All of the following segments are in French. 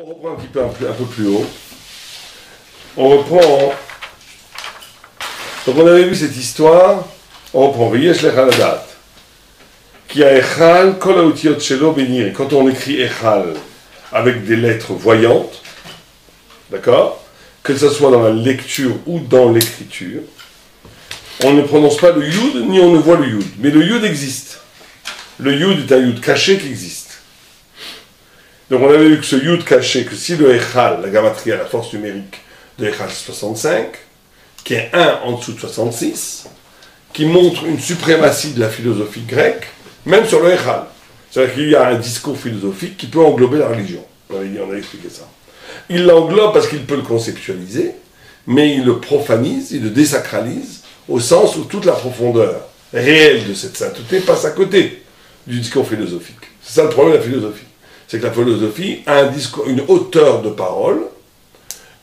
On reprend un petit peu un peu plus haut. On reprend. Donc on avait vu cette histoire. On reprend. Veyesh lech haladat. Qui a echal kol haotiot shelo benir. Quand on écrit echal avec des lettres voyantes, d'accord, que ce soit dans la lecture ou dans l'écriture, on ne prononce pas le yud ni on ne voit le yud. Mais le yud existe. Le yud est un yud caché qui existe. Donc on avait vu que ce yud caché, que si le echal, la gamatria, la force numérique de echal 65, qui est 1 en dessous de 66, qui montre une suprématie de la philosophie grecque, même sur le echal. C'est-à-dire qu'il y a un discours philosophique qui peut englober la religion. On a expliqué ça. Il l'englobe parce qu'il peut le conceptualiser, mais il le profanise, il le désacralise, au sens où toute la profondeur réelle de cette sainteté passe à côté du discours philosophique. C'est ça le problème de la philosophie. C'est que la philosophie a un discours, une hauteur de parole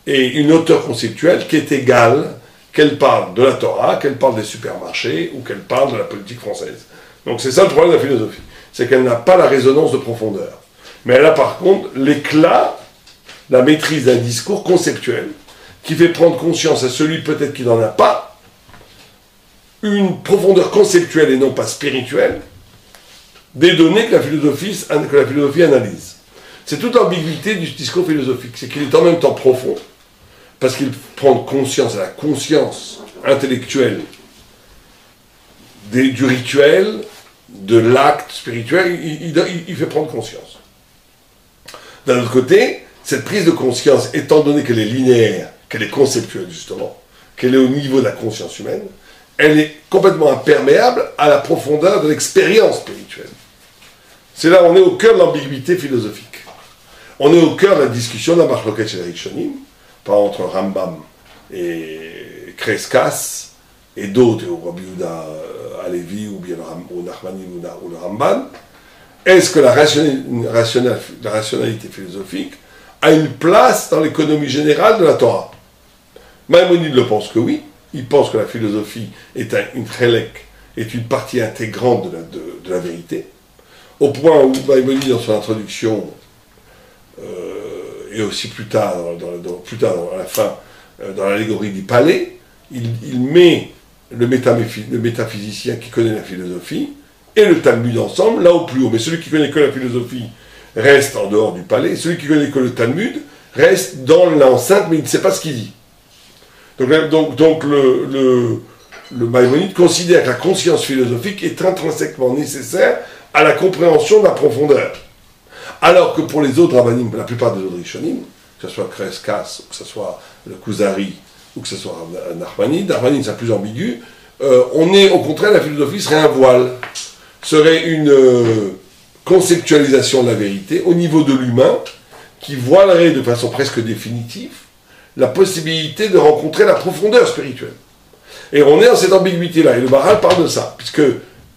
et une hauteur conceptuelle qui est égale qu'elle parle de la Torah, qu'elle parle des supermarchés ou qu'elle parle de la politique française. Donc c'est ça le problème de la philosophie. C'est qu'elle n'a pas la résonance de profondeur. Mais elle a par contre l'éclat, la maîtrise d'un discours conceptuel qui fait prendre conscience à celui peut-être qui n'en a pas une profondeur conceptuelle et non pas spirituelle des données que la philosophie analyse. C'est toute l'ambiguïté du discours philosophique, c'est qu'il est en même temps profond, parce qu'il prend conscience à la conscience intellectuelle du rituel, de l'acte spirituel, il fait prendre conscience. D'un autre côté, cette prise de conscience, étant donné qu'elle est linéaire, qu'elle est conceptuelle justement, qu'elle est au niveau de la conscience humaine, elle est complètement imperméable à la profondeur de l'expérience spirituelle. C'est là où on est au cœur de l'ambiguïté philosophique. On est au cœur de la discussion de la Machloket shel Rishonim, par entre Rambam et Kreskas et d'autres, ou Rabbi Yehuda Halevi, ou bien le Nachmanim ou le Ramban. Est-ce que la rationalité philosophique a une place dans l'économie générale de la Torah? Maïmonide le pense que oui. Il pense que la philosophie est une chelek, est une partie intégrante de la vérité, au point où Maïmonide, dans son introduction, et aussi plus tard, à la fin, dans l'allégorie du palais, il met le métaphysicien qui connaît la philosophie et le Talmud ensemble, là au plus haut. Mais celui qui connaît que la philosophie reste en dehors du palais, celui qui connaît que le Talmud reste dans l'enceinte, mais il ne sait pas ce qu'il dit. Donc le Maïmonide considère que la conscience philosophique est intrinsèquement nécessaire à la compréhension de la profondeur. Alors que pour les autres rabbanim, la plupart des autres rishonim, que ce soit Kreskas, ou que ce soit le Kuzari, ou que ce soit Nachmanide c'est plus ambigu, on est au contraire, la philosophie serait un voile, serait une conceptualisation de la vérité au niveau de l'humain, qui voilerait de façon presque définitive la possibilité de rencontrer la profondeur spirituelle. Et on est dans cette ambiguïté-là, et le Maharal parle de ça, puisque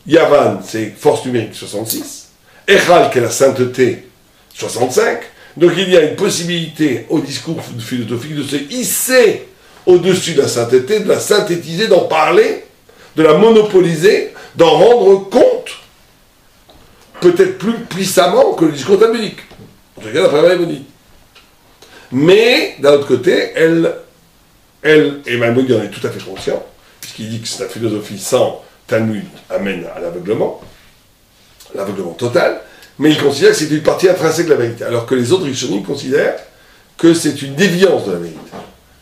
Yavan, c'est force numérique 66, Echal, qui est la sainteté, 65, donc il y a une possibilité au discours philosophique de se hisser au-dessus de la sainteté, de la synthétiser, d'en parler, de la monopoliser, d'en rendre compte, peut-être plus puissamment que le discours talmudique. En tout cas, d'après Maïmonide. Mais, d'un autre côté, elle et Maïmonide en est tout à fait conscient, puisqu'il dit que la philosophie sans Talmud amène à l'aveuglement total, mais il considère que c'est une partie intrinsèque de la vérité, alors que les autres Rishonim considèrent que c'est une déviance de la vérité.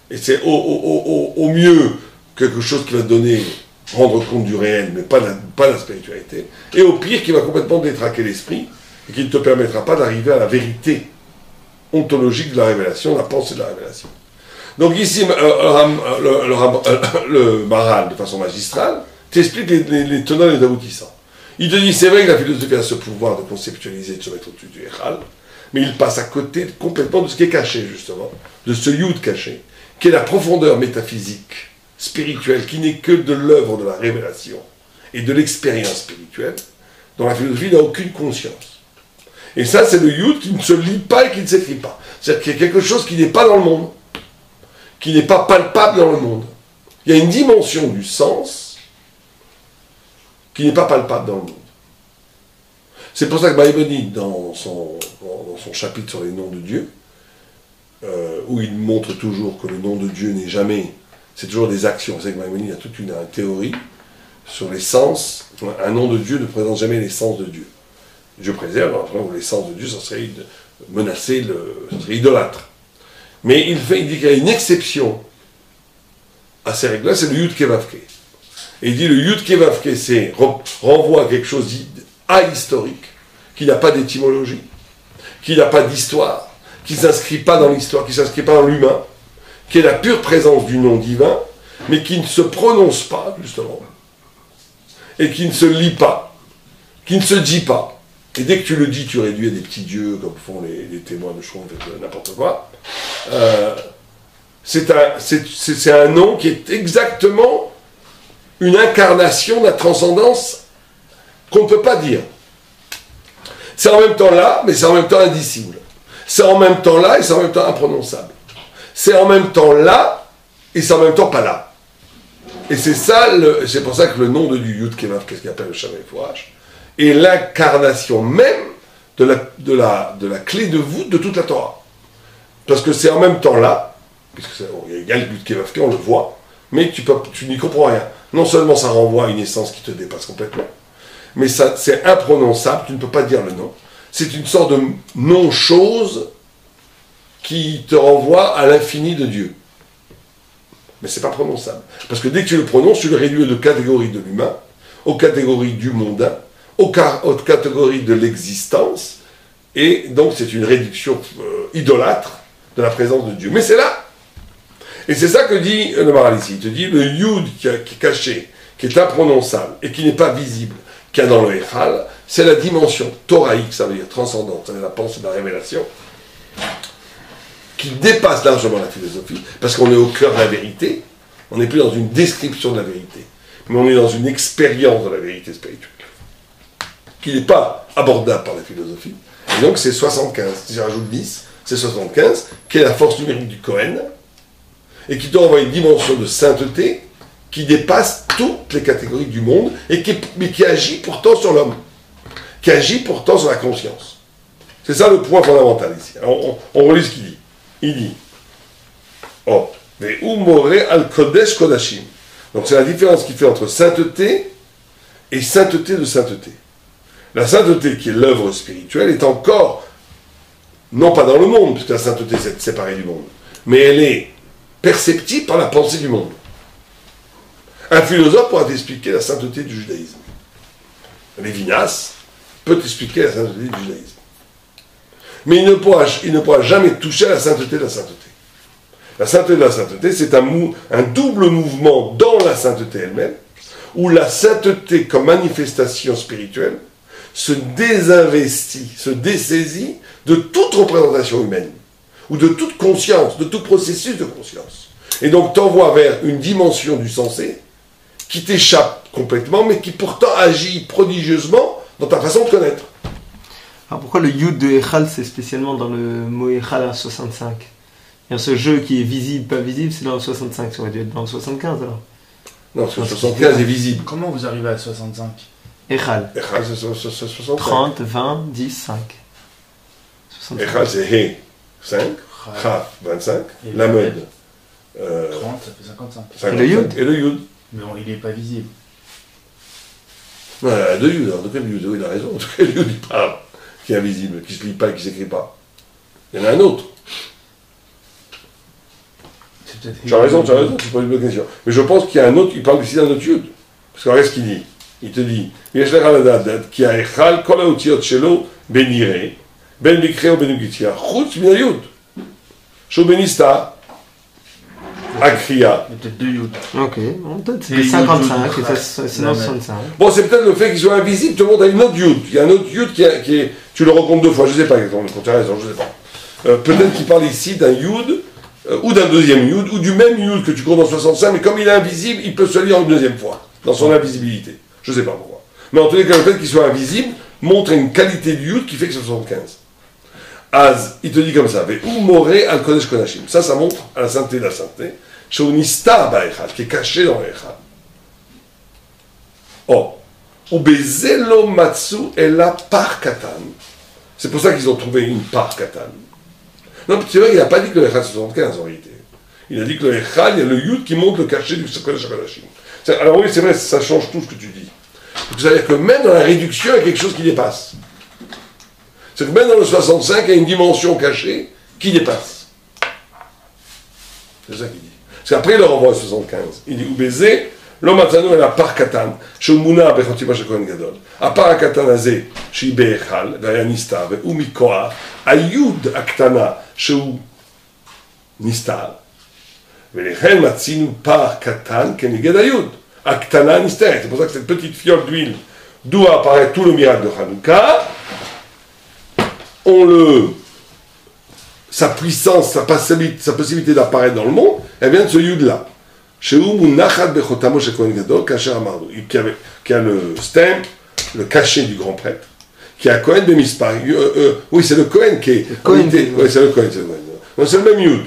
Et c'est au mieux quelque chose qui va rendre compte du réel, mais pas la spiritualité, et au pire qui va complètement détraquer l'esprit, et qui ne te permettra pas d'arriver à la vérité ontologique de la révélation, la pensée de la révélation. Donc ici, le Maharal, de façon magistrale, t'explique les tenants et les aboutissants. Il te dit, c'est vrai que la philosophie a ce pouvoir de conceptualiser, de se mettre au-dessus du Echal, mais il passe à côté complètement de ce qui est caché, justement, de ce yud caché, qui est la profondeur métaphysique, spirituelle, qui n'est que de l'œuvre de la révélation et de l'expérience spirituelle, dont la philosophie n'a aucune conscience. Et ça, c'est le yud qui ne se lit pas et qui ne s'écrit pas. C'est-à-dire qu'il y a quelque chose qui n'est pas dans le monde, qui n'est pas palpable dans le monde. Il y a une dimension du sens qui n'est pas palpable dans le monde. C'est pour ça que Maïmonide, dans son chapitre sur les noms de Dieu, où il montre toujours que le nom de Dieu n'est jamais, c'est toujours des actions. Vous savez que Maïmonide a toute une théorie sur les sens. Un nom de Dieu ne présente jamais les sens de Dieu. Dieu préserve, alors, les sens de Dieu, ça serait menacer, ça serait idolâtre. Mais il dit qu'il y a une exception à ces règles-là, c'est le Yud Kevavke. Et il dit le Yud Kevavke, c'est renvoie à quelque chose ahistorique, qui n'a pas d'étymologie, qui n'a pas d'histoire, qui ne s'inscrit pas dans l'histoire, qui ne s'inscrit pas dans l'humain, qui est la pure présence du nom divin, mais qui ne se prononce pas, justement, et qui ne se lit pas, qui ne se dit pas. Et dès que tu le dis, tu réduis à des petits dieux, comme font les témoins de Shron, n'importe quoi. C'est un nom qui est exactement une incarnation de la transcendance qu'on ne peut pas dire. C'est en même temps là, mais c'est en même temps indicible. C'est en même temps là, et c'est en même temps imprononçable. C'est en même temps là, et c'est en même temps pas là. Et c'est ça, c'est pour ça que le nom de du Yud Kevav, qu'est-ce qu'il appelle le Shamay Fourash, est l'incarnation même de la clé de voûte de toute la Torah. Parce que c'est en même temps là, puisque il y a le Yud Kevav, on le voit, mais tu n'y comprends rien. Non seulement ça renvoie à une essence qui te dépasse complètement, mais c'est imprononçable, tu ne peux pas dire le nom. C'est une sorte de non-chose qui te renvoie à l'infini de Dieu. Mais c'est pas prononçable. Parce que dès que tu le prononces, tu le réduis aux catégories de l'humain, aux catégories du mondain, aux catégories de l'existence, et donc c'est une réduction idolâtre de la présence de Dieu. Mais c'est là. Et c'est ça que dit le Maharal ici. Il te dit le Yud qui est caché, qui est imprononçable et qui n'est pas visible, qu'il y a dans le Echal, c'est la dimension thoraïque, ça veut dire transcendante, ça veut dire la pensée de la révélation, qui dépasse largement la philosophie, parce qu'on est au cœur de la vérité, on n'est plus dans une description de la vérité, mais on est dans une expérience de la vérité spirituelle, qui n'est pas abordable par la philosophie. Et donc c'est 75, si j'ajoute 10, c'est 75, qui est la force numérique du Kohen, et qui doit avoir une dimension de sainteté qui dépasse toutes les catégories du monde, mais qui agit pourtant sur l'homme, qui agit pourtant sur la conscience. C'est ça le point fondamental ici. Alors, on relit ce qu'il dit. Il dit, oh, mais Umore al Kodesh Kodashim. Donc c'est la différence qu'il fait entre sainteté et sainteté de sainteté. La sainteté qui est l'œuvre spirituelle est encore, non pas dans le monde, puisque la sainteté c'est séparée du monde, mais elle est perceptible par la pensée du monde. Un philosophe pourra t'expliquer la sainteté du judaïsme. Lévinas peut t'expliquer la sainteté du judaïsme. Mais il ne pourra jamais toucher à la sainteté de la sainteté. La sainteté de la sainteté, c'est un double mouvement dans la sainteté elle-même, où la sainteté comme manifestation spirituelle se désinvestit, se dessaisit de toute représentation humaine, ou de toute conscience, de tout processus de conscience. Et donc t'envoie vers une dimension du sensé qui t'échappe complètement, mais qui pourtant agit prodigieusement dans ta façon de connaître. Alors pourquoi le Yud de Echal, c'est spécialement dans le mot Echal à 65 ? Et ce jeu qui est visible, pas visible, c'est dans le 65, ça aurait dû être dans le 75 alors. Non, parce que 75 est visible. Comment vous arrivez à 65 ? Echal. Echal, c'est 65. 30, 20, 10, 5. 65. Echal, c'est He, 5. Chaf, 25. Lamed, 30, ça fait 55. 55. Et le Yud. Et le Yud. Mais bon, il n'est pas visible. Ouais, de Yud, en tout cas le Yud, oui, il a raison. En tout cas, le Yud, il parle, qui est invisible, qui ne se lit pas et qui ne s'écrit pas. Il y en a un autre. Tu as raison, c'est pas une bonne question. Mais je pense qu'il y a un autre, il parle ici d'un autre Yud. Parce que regarde ce qu'il dit. Il te dit, Yeshlech al-Adad, qui a Echal, kol haotiot shelo, ben yireh, ben mikre ou ben ugitia, chutz min ha-Yud. Sho benista, akriya. Il y a peut-être 2 Yud. Ok, bon, peut-être Et c'était 55, Yud, et ça, sinon 65. Bon, c'est peut-être le fait qu'il soit invisible, te montre à une autre Yud. Il y a un autre Yud qui est. Tu le rencontres 2 fois, je ne sais pas exactement, tu as raison, je ne sais pas. Peut-être qu'il parle ici d'un Yud, ou d'un deuxième Yud, ou du même Yud que tu comptes dans 65, mais comme il est invisible, il peut se lire une deuxième fois, dans son invisibilité. Je ne sais pas pourquoi. Mais en tous les cas, le fait qu'il soit invisible montre une qualité du Yud qui fait que c'est 75. Az, il te dit comme ça, ou moré al kodesh kodashim. Ça montre à la sainteté de la sainteté. Shonista ba'echad, qui est caché dans l'echad. Oh, ou bezelo matsu ela par katan. C'est pour ça qu'ils ont trouvé une par katan. Non, c'est vrai qu'il n'a pas dit que le Echad c'est 75 en réalité. Il a dit que le Echad, il y a le Yud qui montre le cachet du Kodesh HaKodashim. Alors oui, c'est vrai, ça change tout ce que tu dis. C'est-à-dire que même dans la réduction, il y a quelque chose qui dépasse. C'est que même dans le 65, il y a une dimension cachée qui dépasse. C'est ça qu'il dit. Parce qu'après, il le renvoie au 75. Il dit, ou baiser, l'homme atano est la par katan, chez Mouna, bechotima chez Kohen Gadol. À part à katan azé, chez Ibechal, vaya Nistar, ou Mikoa, ayud aktana, chez Nistar. Velechem matzinu par katan, keneged ayud. Aktana Nistar. C'est pour ça que cette petite fiole d'huile, d'où apparaît tout le miracle de Hanouka, sa puissance, sa possibilité d'apparaître dans le monde, elle vient de ce yud-là. Qui a le stem, le cachet du grand prêtre, qui a Kohen Bemispar. Oui, c'est le Kohen qui est. Oui, c'est le Kohen. Non, c'est le même yud.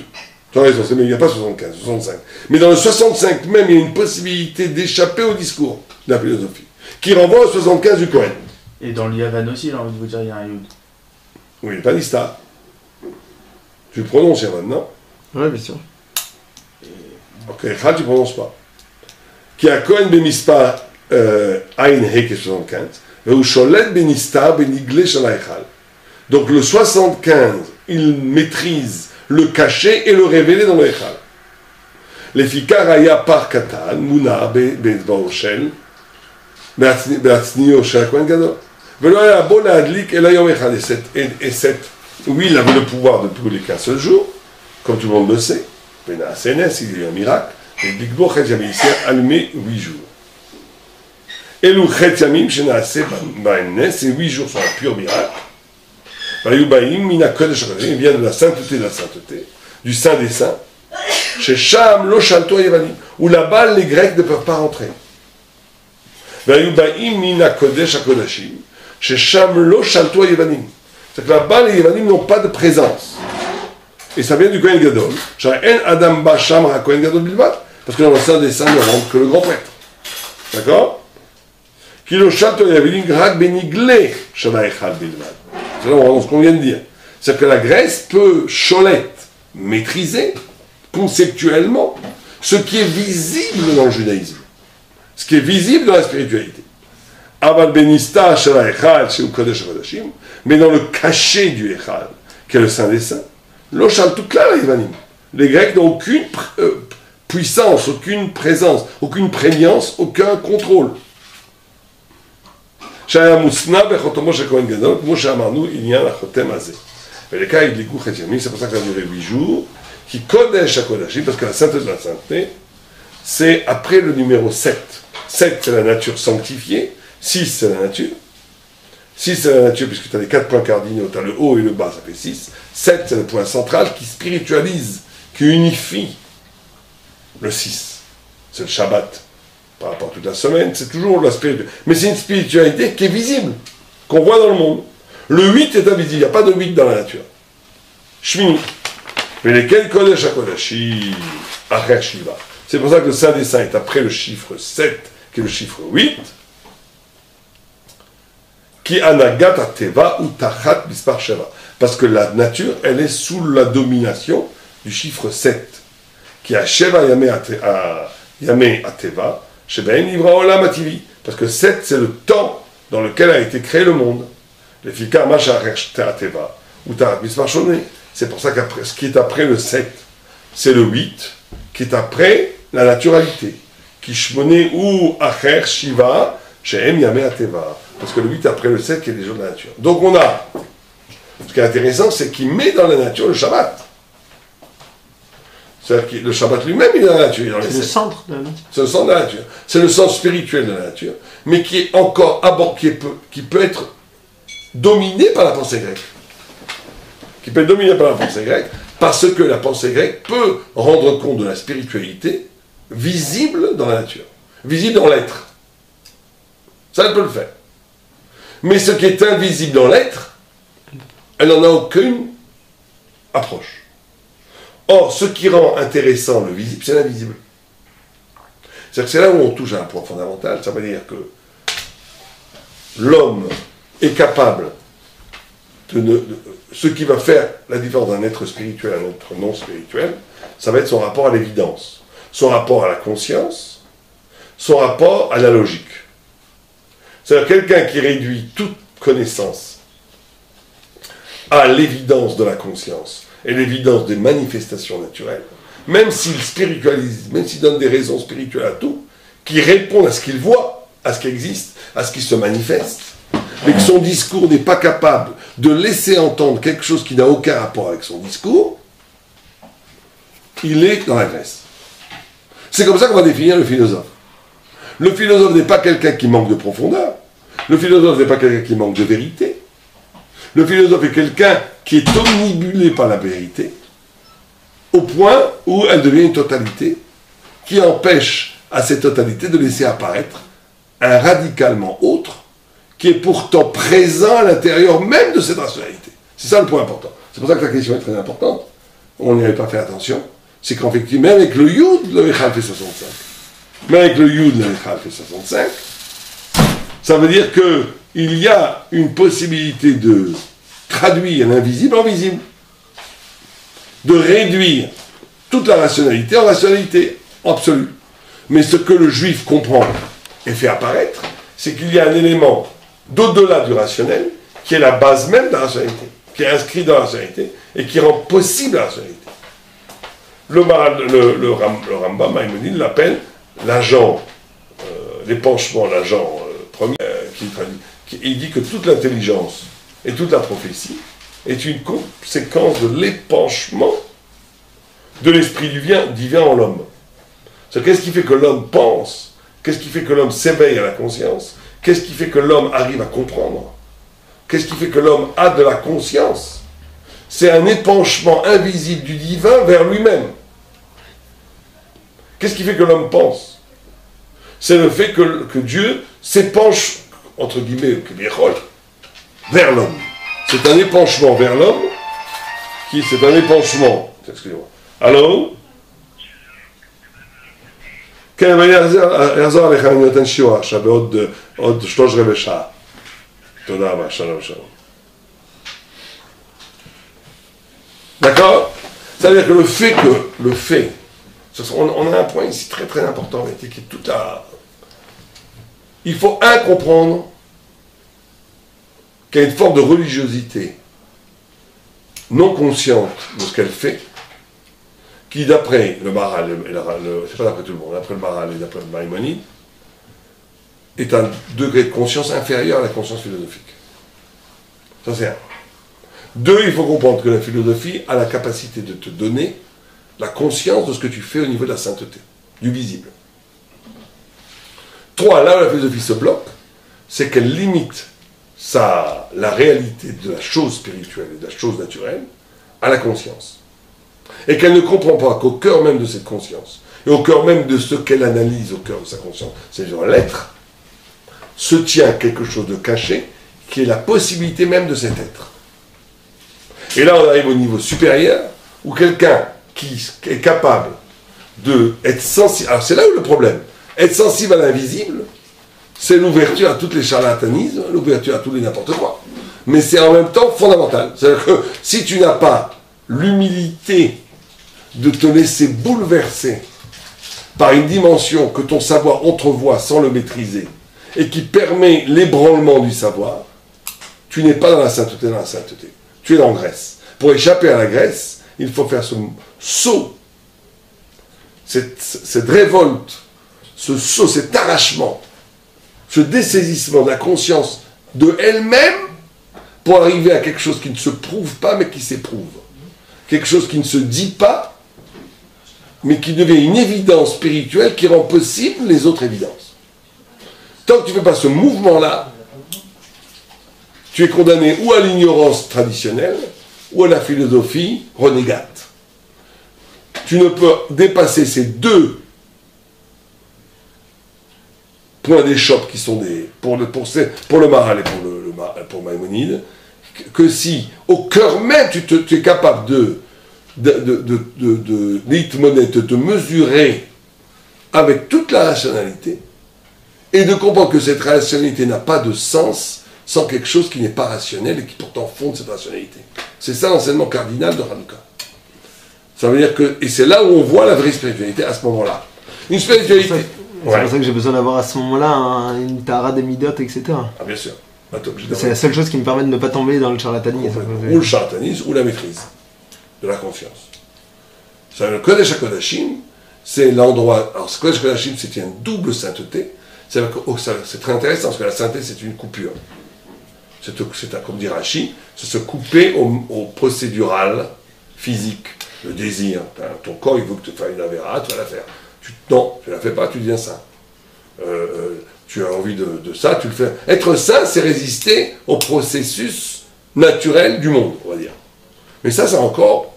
Tu as raison, il n'y a pas 75, 65. Mais dans le 65 même, il y a une possibilité d'échapper au discours de la philosophie, qui renvoie au 75 du Kohen. Et dans le Yavan aussi, j'ai envie de vous dire, il y a un yud. Oui, pas Nistar. Tu le prononces, Yavan, non? Oui, bien sûr. Ok, Echad, tu ne prononces pas. Qui a Kohen Bemispar Ain Heke 75, ou Sholet Benistar Benigle Shalaichal. Donc le 75, il maîtrise le caché et le révélé dans le Echal. Les Fikar Aya Par Katan, Muna Bezbaoshel, Beatznio Shel Kohen Gadol. Et cette huile avait le pouvoir de brûler qu'un seul jour, comme tout le monde le sait. Mais dans la CNS, il y a eu un miracle. Et Bigbo Chet Yamim s'est allumé 8 jours. Et le Chet Yamim, chez Naasé, ces 8 jours sont un pur miracle. Il vient de la sainteté, du Saint des Saints. Chez Sham, Loshalto Yevanim, où là-bas les Grecs ne peuvent pas rentrer. Chez Sham, Loshalto Yevanim. C'est que là-bas les Yevanim n'ont pas de présence. Et ça vient du Kohen Gadol. Adam Basham Kohen Gadol Bilbat. Parce que dans le Saint des Saints ne rentre que le grand prêtre. D'accord? Kilo Shalto Yevanim Grak Benigle Shavaichal Bilbat. C'est là ce qu'on vient de dire. C'est que la Grèce peut cholette, maîtriser conceptuellement ce qui est visible dans le judaïsme, ce qui est visible dans la spiritualité. Aval benista shel echal shel kodesh kodashim, mais dans le cachet du echal, qui est le Saint des Saints, lo shaltu klal yevanim. Les Grecs n'ont aucune puissance, aucune présence, aucune prégnance, aucun contrôle. C'est pour ça que ça a duré 8 jours, qui Kodesh HaKodashim, parce que la sainteté de la sainteté, c'est après le numéro 7. 7, c'est la nature sanctifiée, 6, c'est la nature. 6, c'est la nature, puisque tu as les 4 points cardinaux, tu as le haut et le bas, ça fait 6. 7, c'est le point central qui spiritualise, qui unifie le 6. C'est le Shabbat. Par rapport à toute la semaine, c'est toujours la spiritualité. Mais c'est une spiritualité qui est visible, qu'on voit dans le monde. Le 8 est invisible, il n'y a pas de 8 dans la nature. Shmini. Mais lesquels Kodesh HaKodashim, Acher Shiva. C'est pour ça que le Saint des Saints est après le chiffre 7, qui est le chiffre 8. Qui anagat ateva ou tachat bispar sheva. Parce que la nature, elle est sous la domination du chiffre 7. Qui a Sheva Yame Ateva. Parce que 7, c'est le temps dans lequel a été créé le monde. C'est pour ça qu'après, ce qui est après le 7, c'est le 8, qui est après la naturalité. Kishmone ou Acher Shiva, Shehem Yame Ateva. Parce que le 8 après le 7, qui est les jours de la nature. Donc on a, ce qui est intéressant, c'est qu'il met dans la nature le Shabbat. C'est-à-dire que le Shabbat lui-même, il est dans la nature. C'est le centre de la nature. C'est le centre de la nature. C'est le centre spirituel de la nature, mais qui est encore qui peut être dominé par la pensée grecque. Qui peut être dominé par la pensée grecque, parce que la pensée grecque peut rendre compte de la spiritualité visible dans la nature, visible dans l'être. Ça, elle peut le faire. Mais ce qui est invisible dans l'être, elle n'en a aucune approche. Or, ce qui rend intéressant le visible, c'est l'invisible. C'est-à-dire que c'est là où on touche à un point fondamental. Ça veut dire que l'homme est capable ce qui va faire la différence d'un être spirituel à un être non spirituel, ça va être son rapport à l'évidence, son rapport à la conscience, son rapport à la logique. C'est-à-dire quelqu'un qui réduit toute connaissance à l'évidence de la conscience et l'évidence des manifestations naturelles, même s'il spiritualise, même s'il donne des raisons spirituelles à tout, qui répondent à ce qu'il voit, à ce qui existe, à ce qui se manifeste, mais que son discours n'est pas capable de laisser entendre quelque chose qui n'a aucun rapport avec son discours, il est dans la Grèce. C'est comme ça qu'on va définir le philosophe. Le philosophe n'est pas quelqu'un qui manque de profondeur. Le philosophe n'est pas quelqu'un qui manque de vérité. Le philosophe est quelqu'un qui est omnibulé par la vérité, au point où elle devient une totalité, qui empêche à cette totalité de laisser apparaître un radicalement autre, qui est pourtant présent à l'intérieur même de cette rationalité. C'est ça le point important. C'est pour ça que la question est très importante. On n'y avait pas fait attention. C'est qu'en fait, même avec le Yud, le Echal fait 65. Même avec le Yud, le Echal fait 65. Ça veut dire qu'il y a une possibilité de traduire l'invisible en visible. De réduire toute la rationalité en rationalité absolue. Mais ce que le juif comprend et fait apparaître, c'est qu'il y a un élément d'au-delà du rationnel, qui est la base même de la rationalité, qui est inscrit dans la rationalité, et qui rend possible la rationalité. Le Rambam, Maïmonide, l'appelle l'agent, l'épanchement, l'agent premier, il dit que toute l'intelligence et toute la prophétie est une conséquence de l'épanchement de l'esprit divin en l'homme. Qu'est-ce qui fait que l'homme pense? Qu'est-ce qui fait que l'homme s'éveille à la conscience? Qu'est-ce qui fait que l'homme arrive à comprendre? Qu'est-ce qui fait que l'homme a de la conscience? C'est un épanchement invisible du divin vers lui-même. Qu'est-ce qui fait que l'homme pense? C'est le fait que Dieu s'épanche, entre guillemets, vers l'homme. C'est un épanchement vers l'homme, c'est un épanchement. Excusez-moi. Allô? כן, ואני אחזור עליך, אני נותן שיעור עכשיו בעוד 3/4 שעה. תודה רבה, שלום, שלום. D'accord? C'est-à-dire que le fait, on a un point ici très très important, qui est tout à... Il faut comprendre qu'il y a une forme de religiosité non consciente de ce qu'elle fait, qui d'après le Maharal, c'est pas d'après tout le monde, d'après le Maharal et d'après le Maïmonide, est un degré de conscience inférieur à la conscience philosophique. Ça c'est un. 2, il faut comprendre que la philosophie a la capacité de te donner la conscience de ce que tu fais au niveau de la sainteté, du visible. 3, là où la philosophie se bloque, c'est qu'elle limite la réalité de la chose spirituelle et de la chose naturelle à la conscience. Et qu'elle ne comprend pas qu'au cœur même de cette conscience, et au cœur même de ce qu'elle analyse au cœur de sa conscience, c'est-à-dire l'être, se tient quelque chose de caché, qui est la possibilité même de cet être. Et là, on arrive au niveau supérieur, où quelqu'un qui est capable d'être sensible... Alors, c'est là où le problème. Être sensible à l'invisible, c'est l'ouverture à toutes les charlatanismes, l'ouverture à tous les n'importe quoi. Mais c'est en même temps fondamental. C'est-à-dire que si tu n'as pas l'humilité de te laisser bouleverser par une dimension que ton savoir entrevoit sans le maîtriser et qui permet l'ébranlement du savoir, tu n'es pas dans la sainteté, Tu es en Grèce. Pour échapper à la Grèce, il faut faire ce saut, cette révolte, ce saut, cet arrachement, ce dessaisissement de la conscience de elle-même pour arriver à quelque chose qui ne se prouve pas mais qui s'éprouve. Quelque chose qui ne se dit pas mais qui devient une évidence spirituelle qui rend possible les autres évidences. Tant que tu ne fais pas ce mouvement-là, tu es condamné ou à l'ignorance traditionnelle ou à la philosophie renégate. Tu ne peux dépasser ces deux points d'échoppe qui sont pour le Maharal et pour Maïmonide, que si au cœur même tu es capable de te mesurer avec toute la rationalité et de comprendre que cette rationalité n'a pas de sens sans quelque chose qui n'est pas rationnel et qui pourtant fonde cette rationalité. C'est ça l'enseignement cardinal de Hanouka. Ça veut dire que, et c'est là où on voit la vraie spiritualité à ce moment-là. Une spiritualité. C'est pour ça que j'ai besoin d'avoir à ce moment-là une Tahara des Midot, etc. Ah, bien sûr. C'est la seule chose qui me permet de ne pas tomber dans le charlatanisme. Ou le charlatanisme, ou la maîtrise de la conscience. Le Kodesh HaKodashim, c'est l'endroit. Alors, ce Kodesh HaKodashim, c'est une double sainteté. C'est très intéressant parce que la sainteté, c'est une coupure. Comme dit Rashi, c'est se couper au procédural physique, le désir. Ton corps, il veut que tu fasses une avéra, tu vas la faire. Non, tu ne la fais pas, tu deviens saint. Tu as envie de ça, tu le fais. Être saint, c'est résister au processus naturel du monde, on va dire. Mais ça, c'est encore.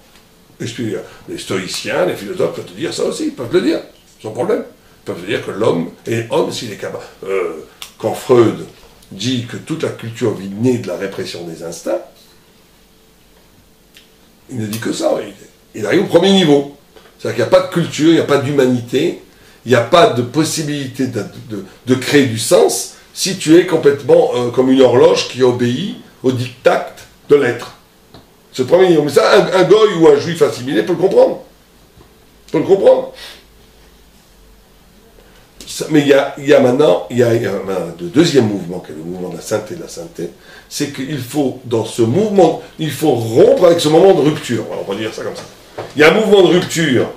Les stoïciens, les philosophes peuvent te dire ça aussi, ils peuvent te le dire, sans problème. Ils peuvent te dire que l'homme est homme s'il est capable. Quand Freud dit que toute la culture vit née de la répression des instincts, il ne dit que ça en réalité. Il arrive au premier niveau. C'est-à-dire qu'il n'y a pas de culture, il n'y a pas d'humanité, il n'y a pas de possibilité de créer du sens si tu es complètement comme une horloge qui obéit au diktat de l'être. C'est le premier niveau. Mais ça, un goy ou un juif assimilé peut le comprendre. Peut le comprendre. Ça, mais il y a maintenant le deuxième mouvement, qui est le mouvement de la sainteté, c'est qu'il faut, dans ce mouvement, il faut rompre avec ce moment de rupture. Alors, on va dire ça comme ça. Il y a un mouvement de rupture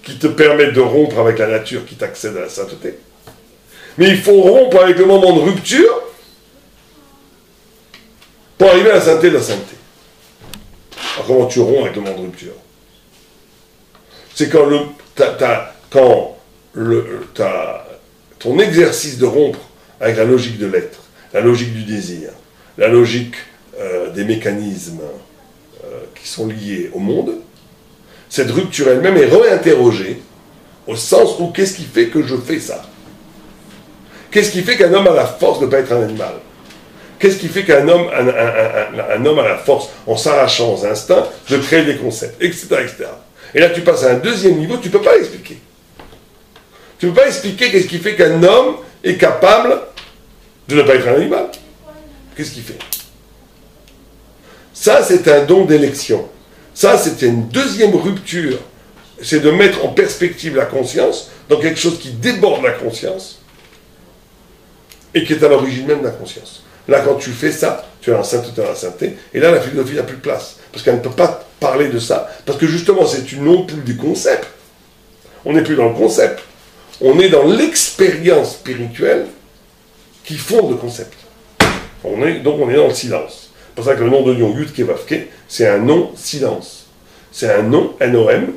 qui te permet de rompre avec la nature qui t'accède à la sainteté. Mais il faut rompre avec le moment de rupture pour arriver à la sainteté de la sainteté. Alors comment tu romps avec le moment de rupture? C'est quand ton exercice de rompre avec la logique de l'être, la logique du désir, la logique des mécanismes qui sont liés au monde, cette rupture elle-même est réinterrogée au sens où qu'est-ce qui fait que je fais ça? Qu'est-ce qui fait qu'un homme a la force de ne pas être un animal? Qu'est-ce qui fait qu'un homme, un homme a la force, en s'arrachant aux instincts, de créer des concepts, etc., etc. Et là, tu passes à un deuxième niveau, tu ne peux pas l'expliquer. Tu ne peux pas expliquer qu'est-ce qui fait qu'un homme est capable de ne pas être un animal. Qu'est-ce qu'il fait? Ça, c'est un don d'élection. Ça, c'est une deuxième rupture. C'est de mettre en perspective la conscience dans quelque chose qui déborde la conscience et qui est à l'origine même de la conscience. Là, quand tu fais ça, tu es en sainteté dans la sainteté, et là, la philosophie n'a plus de place. Parce qu'elle ne peut pas parler de ça, parce que justement, c'est une non plus du concept. On n'est plus dans le concept. On est dans l'expérience spirituelle qui fonde le concept. Donc on est dans le silence. C'est pour ça que le nom de Lyon, Yud Kevavke, c'est un nom silence. C'est un nom, N-O-M,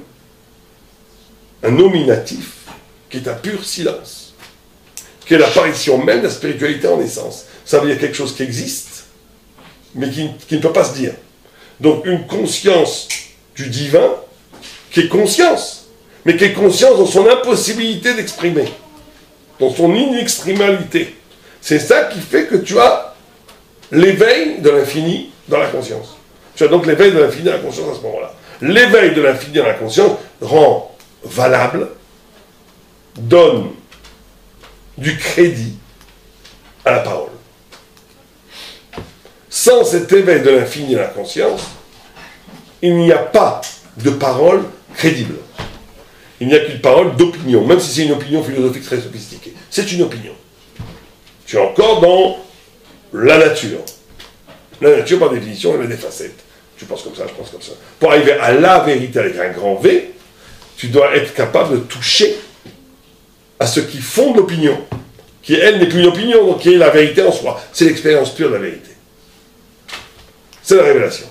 un nominatif qui est un pur silence, qui est l'apparition même de la spiritualité en essence. Ça veut dire quelque chose qui existe, mais qui ne peut pas se dire. Donc une conscience du divin, qui est conscience, mais qui est conscience dans son impossibilité d'exprimer, dans son inexprimalité. C'est ça qui fait que tu as l'éveil de l'infini dans la conscience. Tu as donc l'éveil de l'infini dans la conscience à ce moment-là. L'éveil de l'infini dans la conscience rend valable, donne du crédit à la parole. Sans cet éveil de l'infini dans la conscience, il n'y a pas de parole crédible. Il n'y a qu'une parole d'opinion, même si c'est une opinion philosophique très sophistiquée. C'est une opinion. Tu es encore dans la nature. La nature, par définition, elle a des facettes. Tu penses comme ça, je pense comme ça. Pour arriver à la vérité avec un grand V, tu dois être capable de toucher à ce qui fonde l'opinion, qui, elle, n'est plus une opinion, donc qui est la vérité en soi. C'est l'expérience pure de la vérité. C'est la révélation.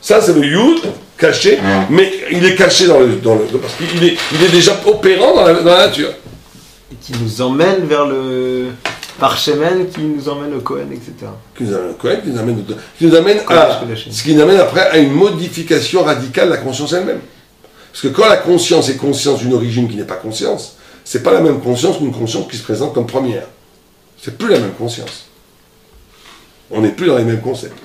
Ça, c'est le Yud caché, mais il est caché parce qu'il est déjà opérant dans la nature. Et qui nous emmène vers le Parchemen, qui nous emmène au Kohen, etc. Qui nous amène au Kohen, qui nous amène à ce qui nous amène après à une modification radicale de la conscience elle-même. Parce que quand la conscience est conscience d'une origine qui n'est pas conscience, c'est pas la même conscience qu'une conscience qui se présente comme première. C'est plus la même conscience. On n'est plus dans les mêmes concepts.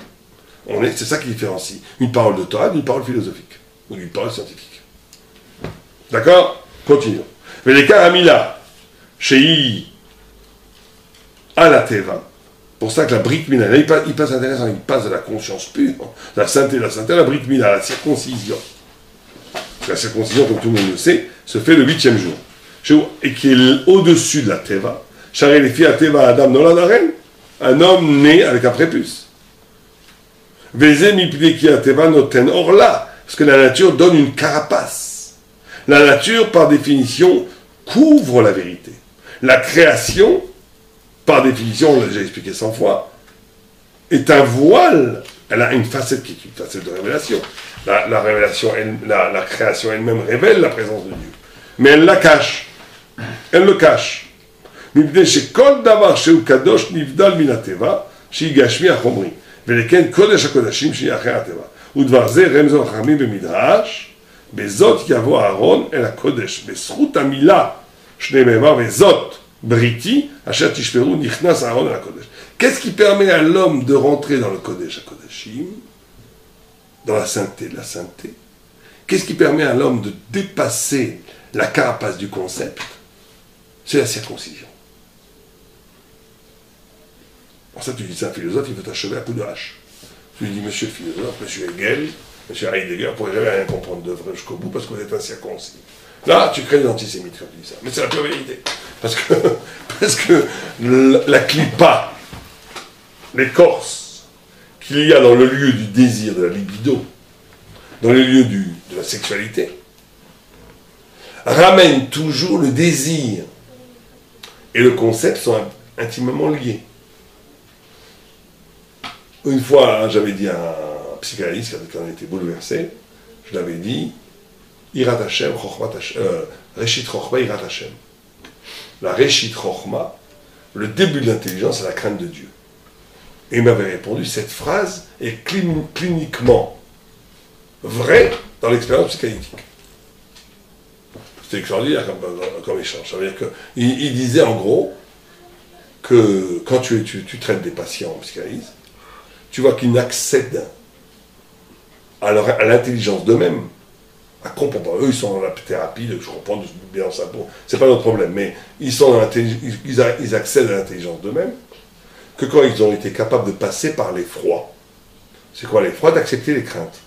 C'est ça qui différencie une parole de Torah d'une parole philosophique, ou d'une parole scientifique. D'accord? Continuons. Mais les Karamila, Shei, à la Teva. Pour ça que la Brit Mila, là, il passe intéressant, il passe de la conscience pure, de la sainteté, à la Brit Mila, à la circoncision. Parce que la circoncision, comme tout le monde le sait, se fait le 8e jour. Et qui est au-dessus de la Teva. Charé les filles à Teva, Adam Noladaren, un homme né avec un prépuce. Vézé mipli qui à Teva noten. Or là, parce que la nature donne une carapace. La nature, par définition, couvre la vérité. La création, par définition, on l'a déjà expliqué 100 fois, est un voile. Elle a une facette qui est une facette de révélation. La révélation, la création elle-même révèle la présence de Dieu. Mais elle la cache. Elle le cache. מפני שכל דבר שהוא קדוש נבדל מן הטבע, שהיא גשמי החומרי, ולכן קודש הקודשים שהיא אחרי הטבע. ודבר זה רמזו החכמים במדרש, בזאת יבוא אהרון אל הקודש, בזכות המילה שנאמר, וזאת בריתי, אשר תשמרו נכנס אהרון אל הקודש. Qu'est-ce qui permet à l'homme de rentrer dans le Kodesh HaKodashim, dans la sainteté de la sainteté? Qu'est-ce qui permet à l'homme de dépasser la carapace du concept? C'est la circoncision. Pour ça, tu dis c'est un philosophe, il veut t'achever à coup de hache. Tu lui dis, monsieur le philosophe, monsieur Hegel, monsieur Heidegger, vous ne pourrez jamais rien comprendre de vrai jusqu'au bout parce que vous êtes incirconcis. Là, tu crées des antisémites quand tu dis ça. Mais c'est la pure vérité. Parce que la clipa, l'écorce qu'il y a dans le lieu du désir, de la libido, dans le lieu de la sexualité, ramène toujours le désir et le concept sont intimement liés. Une fois, j'avais dit à un psychanalyste qui en était bouleversé, je l'avais dit, Irat Hashem, Reshit Chochma, Irat Hashem. La Reshit Chochma, le début de l'intelligence, c'est la crainte de Dieu. Et il m'avait répondu, cette phrase est cliniquement vraie dans l'expérience psychanalytique. C'était extraordinaire comme échange. Ça veut dire qu'il disait en gros que quand tu traites des patients en psychanalyse, tu vois qu'ils n'accèdent à l'intelligence d'eux-mêmes, à comprendre. Eux, ils sont dans la thérapie, je comprends bien ça, c'est pas notre problème, mais ils accèdent à l'intelligence d'eux-mêmes que quand ils ont été capables de passer par l'effroi. C'est quoi l'effroi? D'accepter les craintes,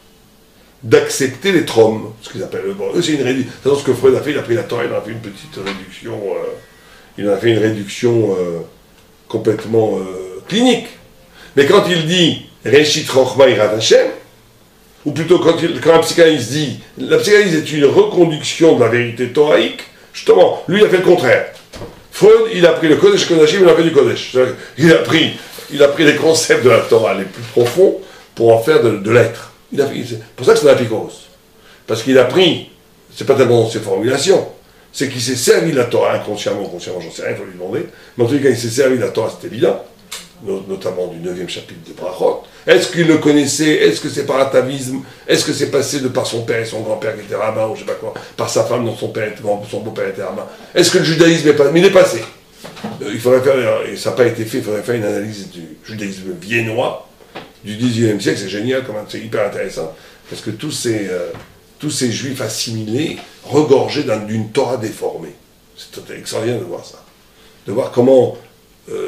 d'accepter les traumes, ce qu'ils appellent. Bon, eux, c'est une réduction. C'est ce que Freud a fait, il a pris la Torah, il en a fait une petite réduction, il en a fait une réduction complètement clinique. Mais quand il dit Reshit Chochma Irat Hashem, ou plutôt quand un psychanalyste dit la psychanalyse est une reconduction de la vérité thoraïque, justement, lui il a fait le contraire. Freud, il a pris le Kodesh Kodashim, il a fait du Kodesh. Il a pris les concepts de la Torah les plus profonds pour en faire de l'être. C'est pour ça que c'est l'apicos. Parce qu'il a pris, c'est pas tellement dans ses formulations, c'est qu'il s'est servi de la Torah inconsciemment, consciemment, j'en sais rien, il faut lui demander, mais en tout cas il s'est servi de la Torah, c'est évident, notamment du 9e chapitre de Brachot. Est-ce qu'il le connaissait? Est-ce que c'est par atavisme? Est-ce que c'est passé de par son père et son grand-père qui était rabbin, ou je sais pas quoi, par sa femme dont son beau-père était rabbin? Est-ce que le judaïsme est passé? Mais il est passé. Il faudrait faire, et ça n'a pas été fait, il faudrait faire une analyse du judaïsme viennois du 18e siècle, c'est génial, c'est hyper intéressant, parce que tous ces juifs assimilés, regorgés d'une Torah déformée. C'est extraordinaire de voir ça. De voir comment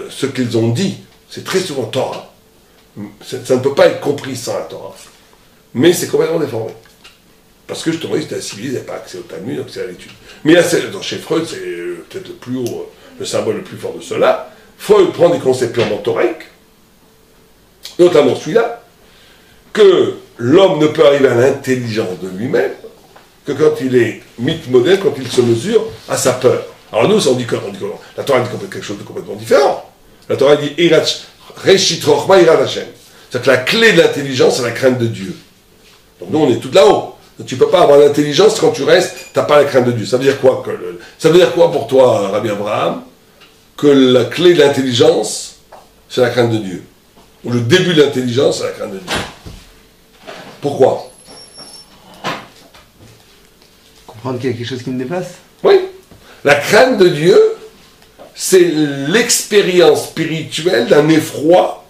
ce qu'ils ont dit, c'est très souvent Torah. Ça ne peut pas être compris sans la Torah. Mais c'est complètement déformé. Parce que justement, ils étaient assimilés, ils n'avaient pas accès au Talmud, accès à l'étude. Mais là, chez Freud, c'est peut-être le plus haut, le symbole le plus fort de cela. Freud prend des concepts purement thoraïques, notamment celui-là, que l'homme ne peut arriver à l'intelligence de lui-même que quand il est mythe modèle, quand il se mesure à sa peur. Alors nous, on dit que la Torah dit quelque chose de complètement différent. La Torah dit Reshit Chochma Irat Hashem. C'est-à-dire que la clé de l'intelligence, c'est la crainte de Dieu. Donc nous, on est tout là-haut. Donc, tu ne peux pas avoir l'intelligence quand tu restes, tu n'as pas la crainte de Dieu. Ça veut dire quoi ça veut dire quoi pour toi, Rabbi Abraham? Que la clé de l'intelligence, c'est la crainte de Dieu. Ou le début de l'intelligence, c'est la crainte de Dieu. Pourquoi? Comprendre qu'il y a quelque chose qui me dépasse? Oui. La crainte de Dieu, c'est l'expérience spirituelle d'un effroi,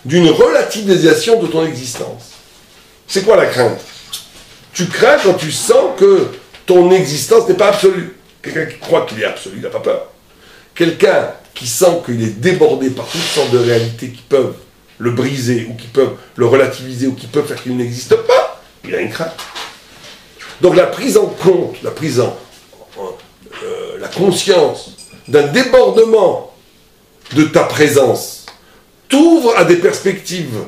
d'une relativisation de ton existence. C'est quoi la crainte? Tu crains quand tu sens que ton existence n'est pas absolue. Quelqu'un qui croit qu'il est absolu, il n'a pas peur. Quelqu'un qui sent qu'il est débordé par toutes sortes de réalités qui peuvent le briser, ou qui peuvent le relativiser, ou qui peuvent faire qu'il n'existe pas, il a une crainte. Donc la prise en compte, la conscience d'un débordement de ta présence t'ouvre à des perspectives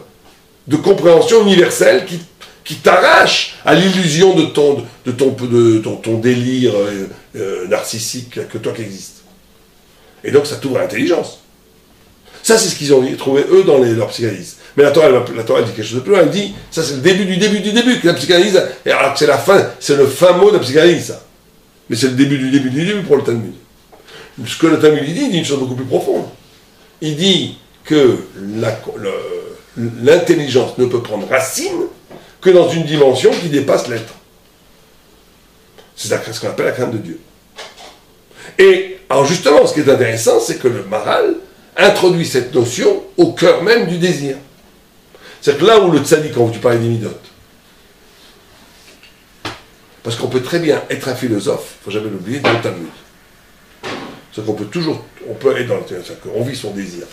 de compréhension universelle qui t'arrachent à l'illusion de ton délire narcissique que toi qui existes. Et donc ça t'ouvre à l'intelligence. Ça, c'est ce qu'ils ont trouvé, eux, dans leur psychanalyse. Mais la Torah dit quelque chose de plus loin. Elle dit, ça c'est le début du début du début, que la psychanalyse, alors que c'est la fin, c'est le fin mot de la psychanalyse, ça. Mais c'est le début du début du début pour le Talmud. Ce que le Talmud dit une chose beaucoup plus profonde. Il dit que l'intelligence ne peut prendre racine que dans une dimension qui dépasse l'être. C'est ce qu'on appelle la crainte de Dieu. Et, alors justement, ce qui est intéressant, c'est que le Maharal introduit cette notion au cœur même du désir. C'est-à-dire que là où le tzaddik, quand tu parlais des midotes, parce qu'on peut très bien être un philosophe, il ne faut jamais l'oublier, dans le Talmud. C'est qu'on peut toujours, on peut être dans le Talmud, c'est-à-dire qu'on vit son désir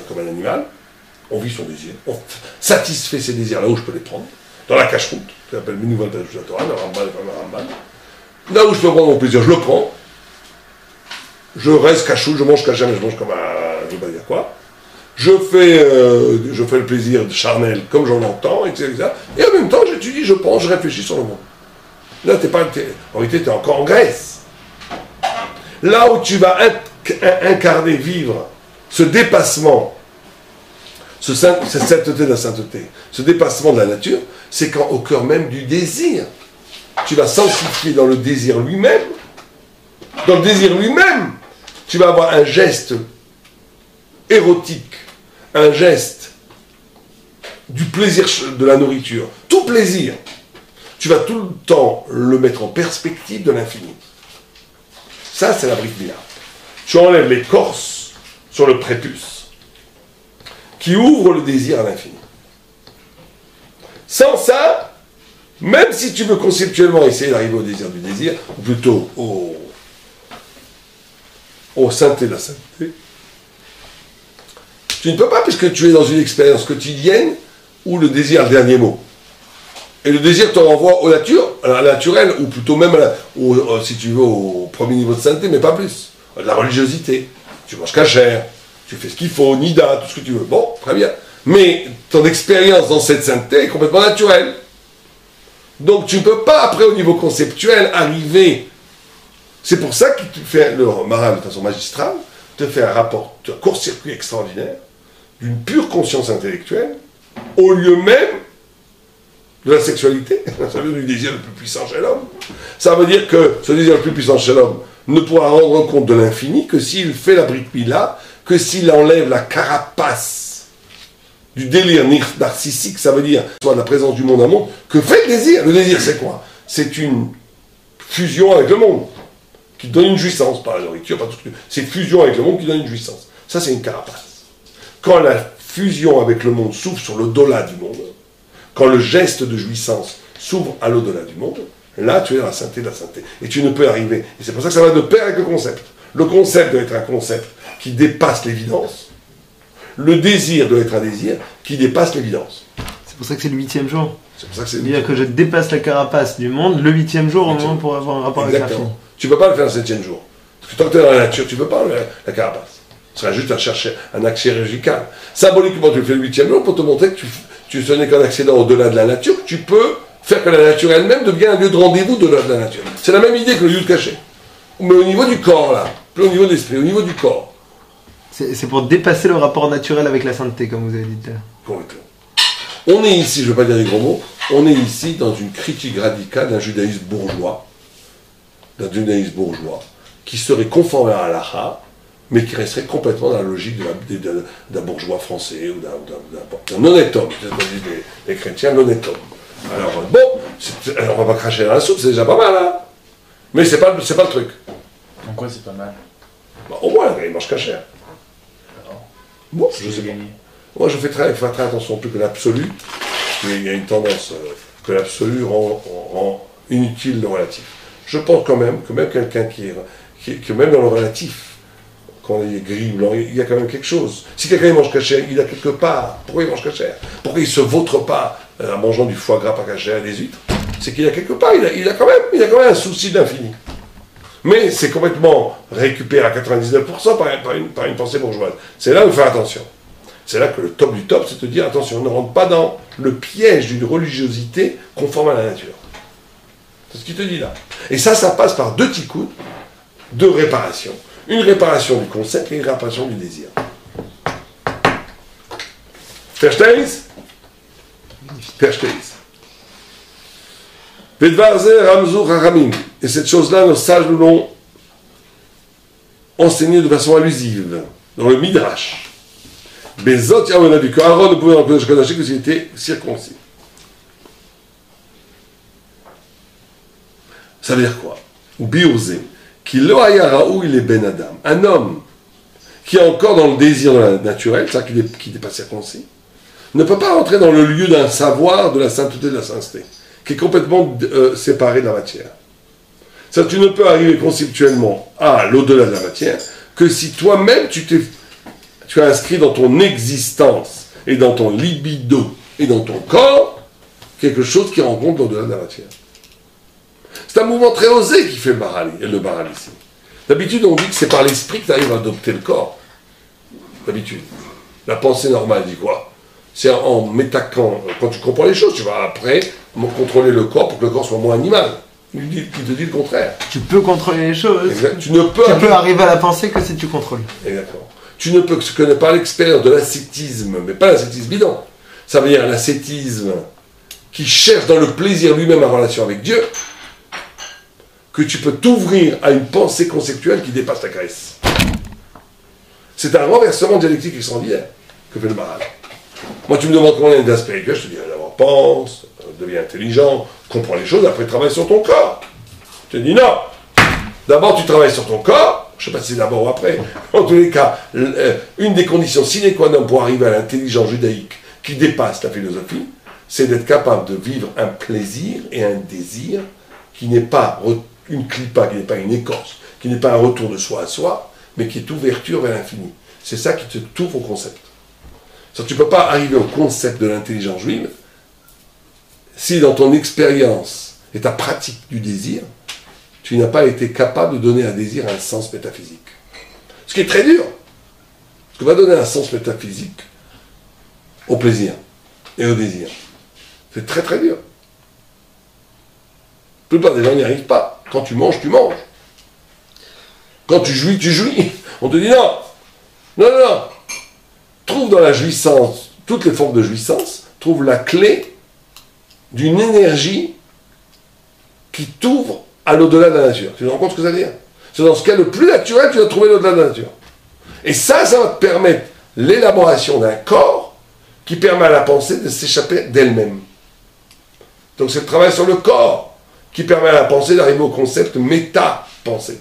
comme un animal, on vit son désir, on satisfait ses désirs là où je peux les prendre, dans la cache-route, qui s'appelle Minouval de la Torah, le Ramban, là où je peux prendre mon plaisir, je le prends, je reste cachou, je mange cacham, je mange comme un, je ne vais pas dire quoi, je fais le plaisir charnel comme j'en entends, etc., et en même temps, j'étudie, je pense, je réfléchis sur le monde. Là, en réalité, tu es encore en Grèce. Là où tu vas incarner, vivre ce dépassement, cette sainteté de la sainteté, ce dépassement de la nature, c'est quand au cœur même du désir, tu vas s'amplifier dans le désir lui-même. Dans le désir lui-même, tu vas avoir un geste érotique, un geste du plaisir de la nourriture, tout plaisir. Tu vas tout le temps le mettre en perspective de l'infini. Ça, c'est la Brit Mila. Tu enlèves l'écorce sur le prépuce, qui ouvre le désir à l'infini. Sans ça, même si tu veux conceptuellement essayer d'arriver au désir du désir, ou plutôt au sainteté de la sainteté, tu ne peux pas, puisque tu es dans une expérience quotidienne où le désir a le dernier mot. Et le désir te renvoie à la naturelle, ou plutôt même, si tu veux, au premier niveau de sainteté, mais pas plus. De la religiosité. Tu manges cachère, tu fais ce qu'il faut, nida, tout ce que tu veux. Bon, très bien. Mais ton expérience dans cette sainteté est complètement naturelle. Donc tu ne peux pas, après, au niveau conceptuel, arriver. C'est pour ça qu'il te fait, le Maharal, de façon magistrale, te fait un rapport, un court-circuit extraordinaire, d'une pure conscience intellectuelle, au lieu même de la sexualité, ça veut dire du désir le plus puissant chez l'homme. Ça veut dire que ce désir le plus puissant chez l'homme ne pourra rendre compte de l'infini que s'il fait la Brit Mila, que s'il enlève la carapace du délire narcissique, ça veut dire soit la présence du monde à monde, que fait le désir. Le désir, c'est quoi? C'est une fusion avec le monde, qui donne une jouissance, pas la nourriture, pas tout ce que... C'est fusion avec le monde qui donne une jouissance. Ça, c'est une carapace. Quand la fusion avec le monde s'ouvre sur l'au-delà du monde, quand le geste de jouissance s'ouvre à l'au-delà du monde, là, tu es dans la sainteté de la sainteté. Et tu ne peux arriver. Et c'est pour ça que ça va de pair avec le concept. Le concept doit être un concept qui dépasse l'évidence. Le désir doit être un désir qui dépasse l'évidence. C'est pour ça que c'est le 8e jour. C'est pour ça que c'est... C'est-à-dire que je dépasse la carapace du monde le 8e jour au moment pour avoir un rapport avec l'infini. Tu ne peux pas le faire le 7e jour. Parce que tant que tu es dans la nature, tu ne peux pas enlever la carapace. Ce serait juste un acte chirurgical. Symboliquement, tu le fais le 8e jour pour te montrer que ce n'est qu'un accédant au-delà de la nature, que tu peux faire que la nature elle-même devienne un lieu de rendez-vous au-delà de la nature. C'est la même idée que le lieu de caché. Mais au niveau du corps, là. Plus au niveau de l'esprit, au niveau du corps. C'est pour dépasser le rapport naturel avec la sainteté, comme vous avez dit tout à l'heure. Complètement. On est ici, je ne veux pas dire des gros mots, on est ici dans une critique radicale d'un judaïsme bourgeois, qui serait conforme à l'halakha, mais qui resterait complètement dans la logique d'un bourgeois français ou d'un honnête homme, des chrétiens, l'honnête homme. Alors, bon, on va pas cracher dans la soupe, c'est déjà pas mal, hein. Mais c'est pas le truc. En quoi c'est pas mal? Bah, au moins, il mange cachère. Bon, je sais pas. Moi, je fais très attention, plus que l'absolu. Il y a une tendance que l'absolu rend inutile le relatif. Je pense quand même que même quelqu'un que même dans le relatif, quand il est gris ou blanc, il y a quand même quelque chose. Si quelqu'un mange cachère, il a quelque part. Pourquoi il mange cachère? Pourquoi il ne se vautre pas en mangeant du foie gras pas cachère et des huîtres? C'est qu'il y a quelque part, il a quand même un souci de l'infini. Mais c'est complètement récupéré à 99% par une pensée bourgeoise. C'est là où il faut faire attention. C'est là que le top du top, c'est de dire attention, ne rentre pas dans le piège d'une religiosité conforme à la nature. C'est ce qu'il te dit là. Et ça passe par deux tikkun, deux réparations. Une réparation du concept et une réparation du désir. Verstehst? Verstehst? Et cette chose-là, nos sages nous l'ont enseigné de façon allusive, dans le Midrash. Bezot, on a vu qu'Aaron ne pouvait dans le Kodesh Kodashim que s'il était circoncis. Ça veut dire quoi? Biosé, qui lo ayaraou, il est ben Adam. Un homme qui est encore dans le désir naturel, c'est-à-dire qui n'est pas circoncis, ne peut pas rentrer dans le lieu d'un savoir de la sainteté de la sainteté, qui est complètement séparé de la matière. C'est-à-dire tu ne peux arriver conceptuellement à l'au-delà de la matière que si toi-même tu as inscrit dans ton existence et dans ton libido et dans ton corps quelque chose qui rencontre l'au-delà de la matière. C'est un mouvement très osé qui fait le Baral ici. D'habitude, on dit que c'est par l'esprit que tu arrives à adopter le corps. D'habitude. La pensée normale dit quoi? C'est en m'attaquant, quand tu comprends les choses, tu vas après contrôler le corps pour que le corps soit moins animal. Il te dit le contraire. Tu peux contrôler les choses. Exact. Tu peux arriver à la pensée que si tu contrôles. Exactement. Tu ne peux que ne pas l'expérience de l'ascétisme, mais pas l'ascétisme bidon. Ça veut dire l'ascétisme qui cherche dans le plaisir lui-même en relation avec Dieu, que tu peux t'ouvrir à une pensée conceptuelle qui dépasse ta graisse. C'est un renversement dialectique extraordinaire que fait le Maharal. Moi, tu me demandes combien d'aspects spirituels, je te dis d'abord pense, deviens intelligent, comprends les choses, après travaille sur ton corps. Je te dis non. D'abord, tu travailles sur ton corps, je ne sais pas si c'est d'abord ou après. En tous les cas, une des conditions sine qua non pour arriver à l'intelligence judaïque qui dépasse la philosophie, c'est d'être capable de vivre un plaisir et un désir qui n'est pas une clipa, qui n'est pas une écorce, qui n'est pas un retour de soi à soi, mais qui est ouverture vers l'infini. C'est ça qui te t'ouvre au concept. Tu ne peux pas arriver au concept de l'intelligence juive si dans ton expérience et ta pratique du désir, tu n'as pas été capable de donner à désir un sens métaphysique. Ce qui est très dur. Ce que va donner un sens métaphysique au plaisir et au désir. C'est très très dur. La plupart des gens n'y arrivent pas. Quand tu manges, tu manges. Quand tu jouis, tu jouis. On te dit non. Non, non, non. Trouve dans la jouissance, toutes les formes de jouissance, trouve la clé d'une énergie qui t'ouvre à l'au-delà de la nature. Tu te rends compte ce que ça veut dire? C'est dans ce cas le plus naturel, tu vas trouver l'au-delà de la nature. Et ça va te permettre l'élaboration d'un corps qui permet à la pensée de s'échapper d'elle-même. Donc c'est le travail sur le corps qui permet à la pensée d'arriver au concept méta-pensée.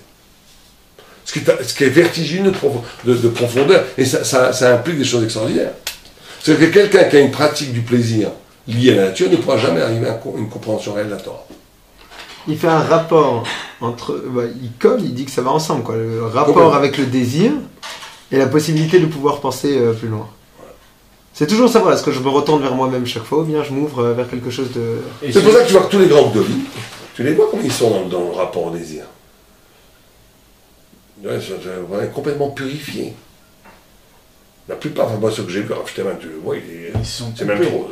Ce qui est vertigineux de profondeur, et ça implique des choses extraordinaires. C'est que quelqu'un qui a une pratique du plaisir liée à la nature ne pourra jamais arriver à une compréhension réelle de la Torah. Il fait un rapport entre... il dit que ça va ensemble, quoi. Le rapport avec le désir et la possibilité de pouvoir penser plus loin. Ouais. C'est toujours ça, est-ce que je me retourne vers moi-même chaque fois, ou bien je m'ouvre vers quelque chose de... C'est pour ça que tu vois que tous les grands de vie, tu les vois comme ils sont dans le rapport au désir. Ouais, c'est complètement purifié. La plupart, enfin, moi, ceux que j'ai vu, tu le vois, c'est même trop.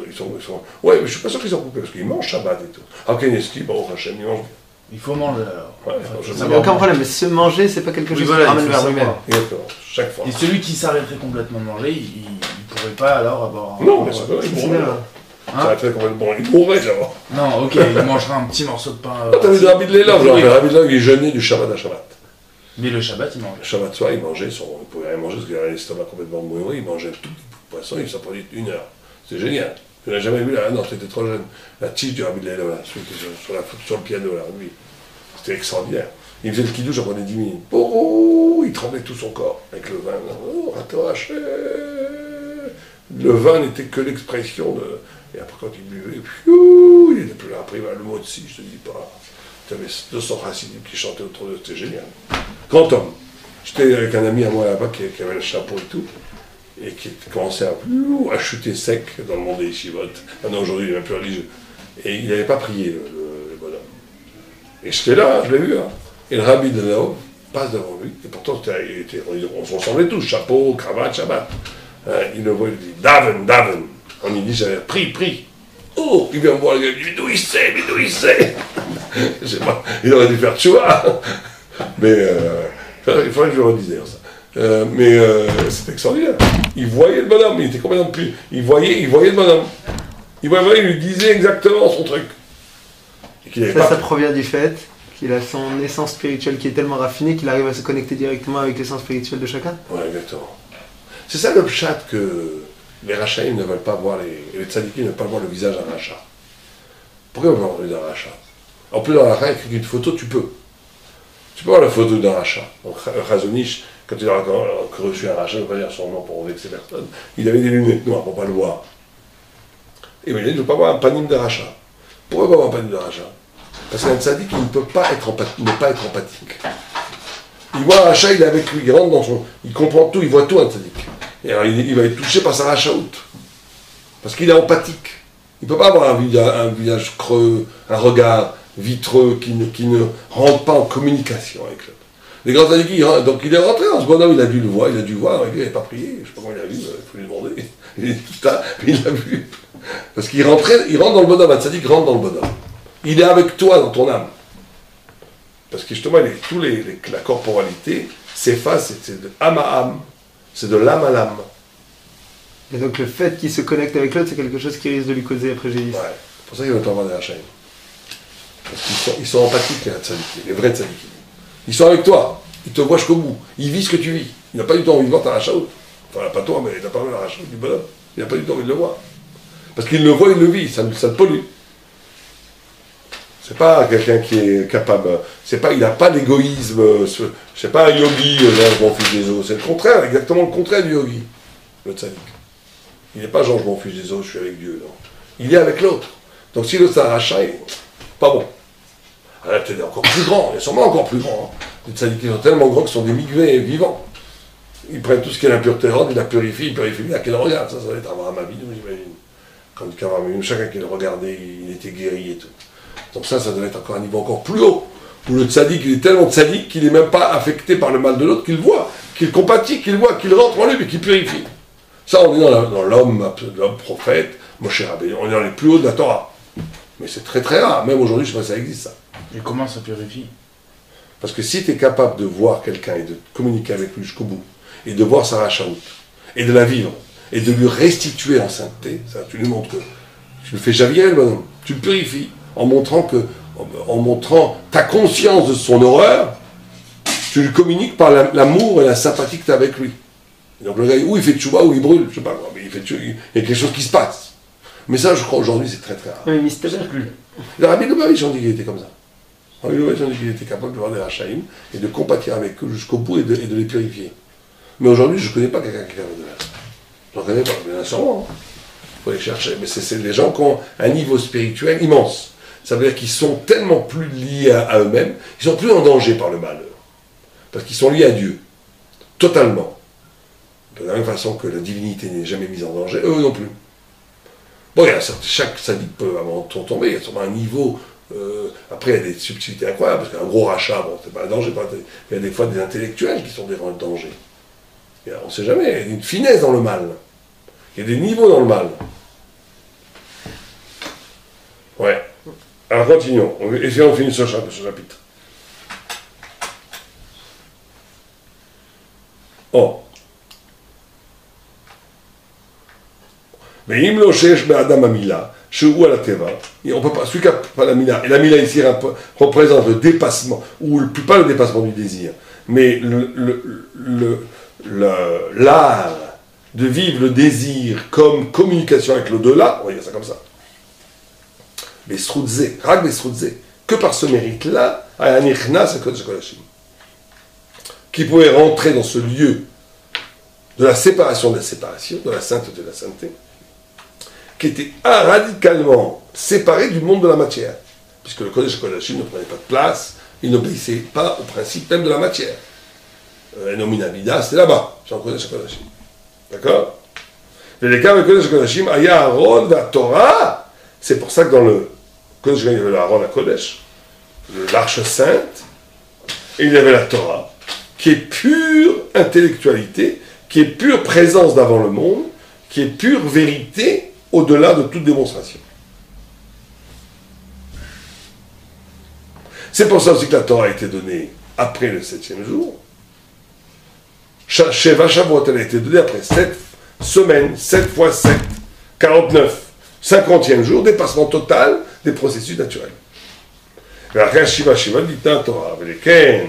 Ouais, mais je ne suis pas sûr qu'ils sont coupés, parce qu'ils mangent Shabbat et tout. Ah, Keneski, bon, Hachem, ils mangent. Il faut manger alors. Ouais, il n'y a aucun problème, mais se manger, c'est pas quelque chose qui ramène vers lui-même. Exactement, chaque fois. Et celui qui s'arrêterait complètement de manger, il ne pourrait pas alors avoir. Non, mais ça peut, il mourrait. Ça arrêterait complètement, il mourrait, d'abord. Non, ok, il mangera un petit morceau de pain. T'as vu le Rabbi de Léla, le Rabbi de Léla, il jeûnait du Shabbat à Shabbat. Mais le Shabbat, il mangeait. Le Shabbat soir, il mangeait, il ne pouvait rien manger parce qu'il avait l'estomac complètement mouillé, il mangeait tout petit poisson, il s'en prenait 1 heure. C'est génial. Je n'ai jamais vu là, non, t'étais trop jeune. La tige du Rabbi de Léla, celui qui était sur le piano là, lui. C'était extraordinaire. Il faisait le kidouche, j'en prenais 10 minutes. Oh, il tremblait tout son corps avec le vin. Oh, Ratoraché. Le vin n'était que l'expression de. Et après, quand il buvait, il n'était plus là. Après, le mot de si, je te dis pas. Tu avais 200 racines qui chantaient autour de. C'était génial. Grand homme. J'étais avec un ami à moi là-bas qui avait le chapeau et tout, et qui commençait à chuter sec dans le monde des yeshivot. Maintenant, aujourd'hui, il est même plus religieux. Et il n'avait pas prié, le bonhomme. Et j'étais là, je l'ai vu. Hein. Et le rabbi de là-haut passe devant lui, et pourtant, on se ressemblait tous, chapeau, cravate, Shabbat. Il le voit, il dit Daven, Daven. On lui dit j'avais prie. Oh, il vient me voir, il dit mais d'où il sait Je sais pas, il aurait dû faire tchouva. Mais il faudrait que je le redise d'ailleurs ça. Mais c'était extraordinaire. Il voyait le bonhomme, il était complètement plus. Il voyait le bonhomme. Il lui disait exactement son truc. Et ça provient du fait qu'il a son essence spirituelle qui est tellement raffinée qu'il arrive à se connecter directement avec l'essence spirituelle de chacun. Ouais, exactement. C'est ça le pshat que les rachaïm ne veulent pas voir, les tzadikim ne veulent pas voir le visage d'un rachat. Pourquoi on veut voir le visage d'un rachat? En plus, dans la rachat, avec une photo, tu peux. Tu peux voir la photo d'un rachat. Donc, Chazonish, quand il a reçu un rachat, je ne veux pas dire son nom pour vexer personne, il avait des lunettes noires pour ne pas le voir. Et il dit, je ne veux pas voir un panim de rachat. Pourquoi pas voir un panim de rachat? Parce qu'un tzadik, il ne peut pas être empathique. Il voit un rachat, il est avec lui, il rentre dans son... Il comprend tout, il voit tout, un tzadik. Et alors, il va être touché par sa rachaout. Parce qu'il est empathique. Il ne peut pas avoir un visage creux, un regard vitreux qui ne rentre pas en communication avec l'autre. Les grands tzadikim, donc il est rentré dans ce bonhomme, il a dû le voir, il n'avait pas prié, je ne sais pas comment il a vu, il faut lui demander. Il l'a vu. Parce qu'il rentre dans le bonhomme, un tzadik rentre dans le bonhomme. Il est avec toi dans ton âme. Parce que justement, la corporalité s'efface, c'est de âme à âme, c'est de l'âme à l'âme. Et donc le fait qu'il se connecte avec l'autre, c'est quelque chose qui risque de lui causer un préjudice. Ouais, c'est pour ça qu'il ne veut pas avoir des rachaïm. Parce qu'ils sont empathiques, les vrais tzadikim. Ils sont avec toi, ils te voient jusqu'au bout, ils vivent ce que tu vis. Il n'a pas du tout envie de voir ta rachaout. Enfin, pas toi, mais il n'a pas envie de la rachaout du bonhomme. Il n'a pas du tout envie de le voir. Parce qu'il le voit, il le vit, ça le pollue. C'est pas quelqu'un qui est capable, il n'a pas l'égoïsme, c'est pas un yogi, je m'en fiche des os, c'est le contraire, exactement le contraire du yogi, le tzaddik. Il n'est pas genre je m'en fiche des os, je suis avec Dieu, non. Il est avec l'autre. Donc si l'autre c'est un rachat, pas bon. Alors là, peut-être encore plus grand, il est sûrement encore plus grand. Hein. Les tzaddikim sont tellement grands qu'ils sont des mikvés vivants. Ils prennent tout ce qui est l'impureté rendre, ils la purifient, à quel regard, ça va être Abraham Avinu, j'imagine. Quand Abraham Avinu, chacun qui le regardait, il était guéri et tout. Donc ça doit être encore un niveau encore plus haut, où le tzaddik, il est tellement tzaddik qu'il n'est même pas affecté par le mal de l'autre, qu'il voit, qu'il compatit, qu'il voit, qu'il rentre en lui, mais qu'il purifie. Ça, on est dans l'homme prophète, Moshe Rabbeinu, on est dans les plus hauts de la Torah. Mais c'est très très rare, même aujourd'hui, je sais pas si ça existe ça. Et comment ça purifie? Parce que si tu es capable de voir quelqu'un et de communiquer avec lui jusqu'au bout, et de voir sa rachaout, et de la vivre, et de lui restituer en sainteté, ça, tu lui montres que tu le fais javier, le bonhomme, tu le purifies. En montrant ta conscience de son horreur, tu lui communiques par l'amour et la sympathie que tu as avec lui. Et donc le gars, ou il fait tchouba, ou il brûle, je sais pas, mais il y a quelque chose qui se passe. Mais ça, je crois, aujourd'hui, c'est très très rare. Oui, mystère plus. Le Rabbi Lubavitch, on dit qu'il était comme ça. Le Rabbi Lubavitch, on dit qu'il était capable de voir des rachaïm et de compatir avec eux jusqu'au bout et de les purifier. Mais aujourd'hui, je ne connais pas quelqu'un qui est capable de faire ça. Je n'en connais pas, bien sûrement. Il faut les chercher. Mais c'est des gens qui ont un niveau spirituel immense. Ça veut dire qu'ils sont tellement plus liés à eux-mêmes, ils sont plus en danger par le malheur. Parce qu'ils sont liés à Dieu. Totalement. De la même façon que la divinité n'est jamais mise en danger, eux non plus. Bon, chaque sadique peut avant de tomber, il y a sûrement un niveau. Après, il y a des subtilités incroyables, parce qu'un gros rachat, bon, c'est pas un danger. Il y a des fois des intellectuels qui sont des dangers. On ne sait jamais, il y a une finesse dans le mal. Il y a des niveaux dans le mal. Ouais. Alors continuons, essayons de finir ce chapitre. Oh. Mais Imlo Shesh Be'adam Amila, Shehu ala Teva, on peut pas, celui qui n'a pas la Mila, et la Mila ici représente le dépassement, ou pas le dépassement du désir, mais l'art de vivre le désir comme communication avec l'au-delà, on va dire ça comme ça. Besroudze, Rag Besroudze, que par ce mérite-là, qui pouvait rentrer dans ce lieu de la séparation de la sainteté de la sainteté, qui était radicalement séparé du monde de la matière, puisque le Kodesh Kodashim ne prenait pas de place, il n'obéissait pas au principe même de la matière. Enomina Vida, c'est là-bas, c'est en Kodesh HaKodashim. D'accord? Mais les cas de Kodesh HaKodashim, Aya Aaron va Torah, c'est pour ça que dans le Kodesh HaKodashim, il y avait l'Aaron à Kodesh, l'arche sainte, et il y avait la Torah, qui est pure intellectualité, qui est pure présence d'avant le monde, qui est pure vérité au-delà de toute démonstration. C'est pour ça aussi que la Torah a été donnée après le 7e jour. Sheva Shavuot, elle a été donnée après 7 semaines, 7 fois 7, 49, 50e jour, dépassement total des processus naturels. ואחרי שבעה ניתנה התורה, ולכן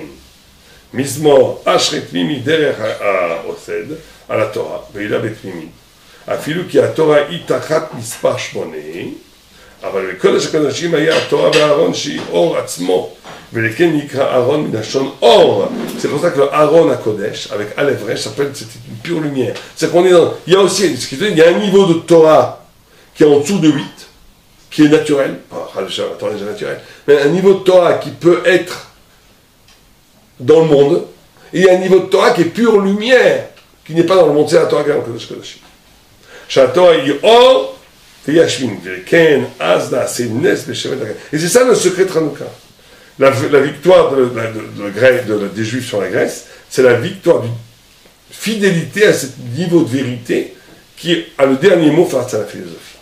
מזמור אשרי תמימי דרך העוסד על התורה, והילה בתמימי. אפילו כי התורה היא תחת מספר 8, אבל בקודש הקודשים היה התורה והארון שהיא אור עצמו, ולכן נקרא ארון מלשון אור. C'est pour ça que le Aaron à Kodesh, avec Aleph Resh, s'appelle c'est une pure lumière. C'est qu'on est dans... Il y a aussi, il y a un niveau de Torah qui est en dessous de 8, qui est naturel, la Torah est déjà naturelle, mais un niveau de Torah qui peut être dans le monde, et il y a un niveau de Torah qui est pure lumière, qui n'est pas dans le monde, c'est la Torah qui est dans le Kodesh Kodashim. שהתורה היא אור וישמין, וכן אז נעשה נס בשמן הגן. Et c'est ça le secret de Hanouka. La victoire des Juifs sur la Grèce, c'est la victoire d'une fidélité à ce niveau de vérité qui a le dernier mot face à la philosophie.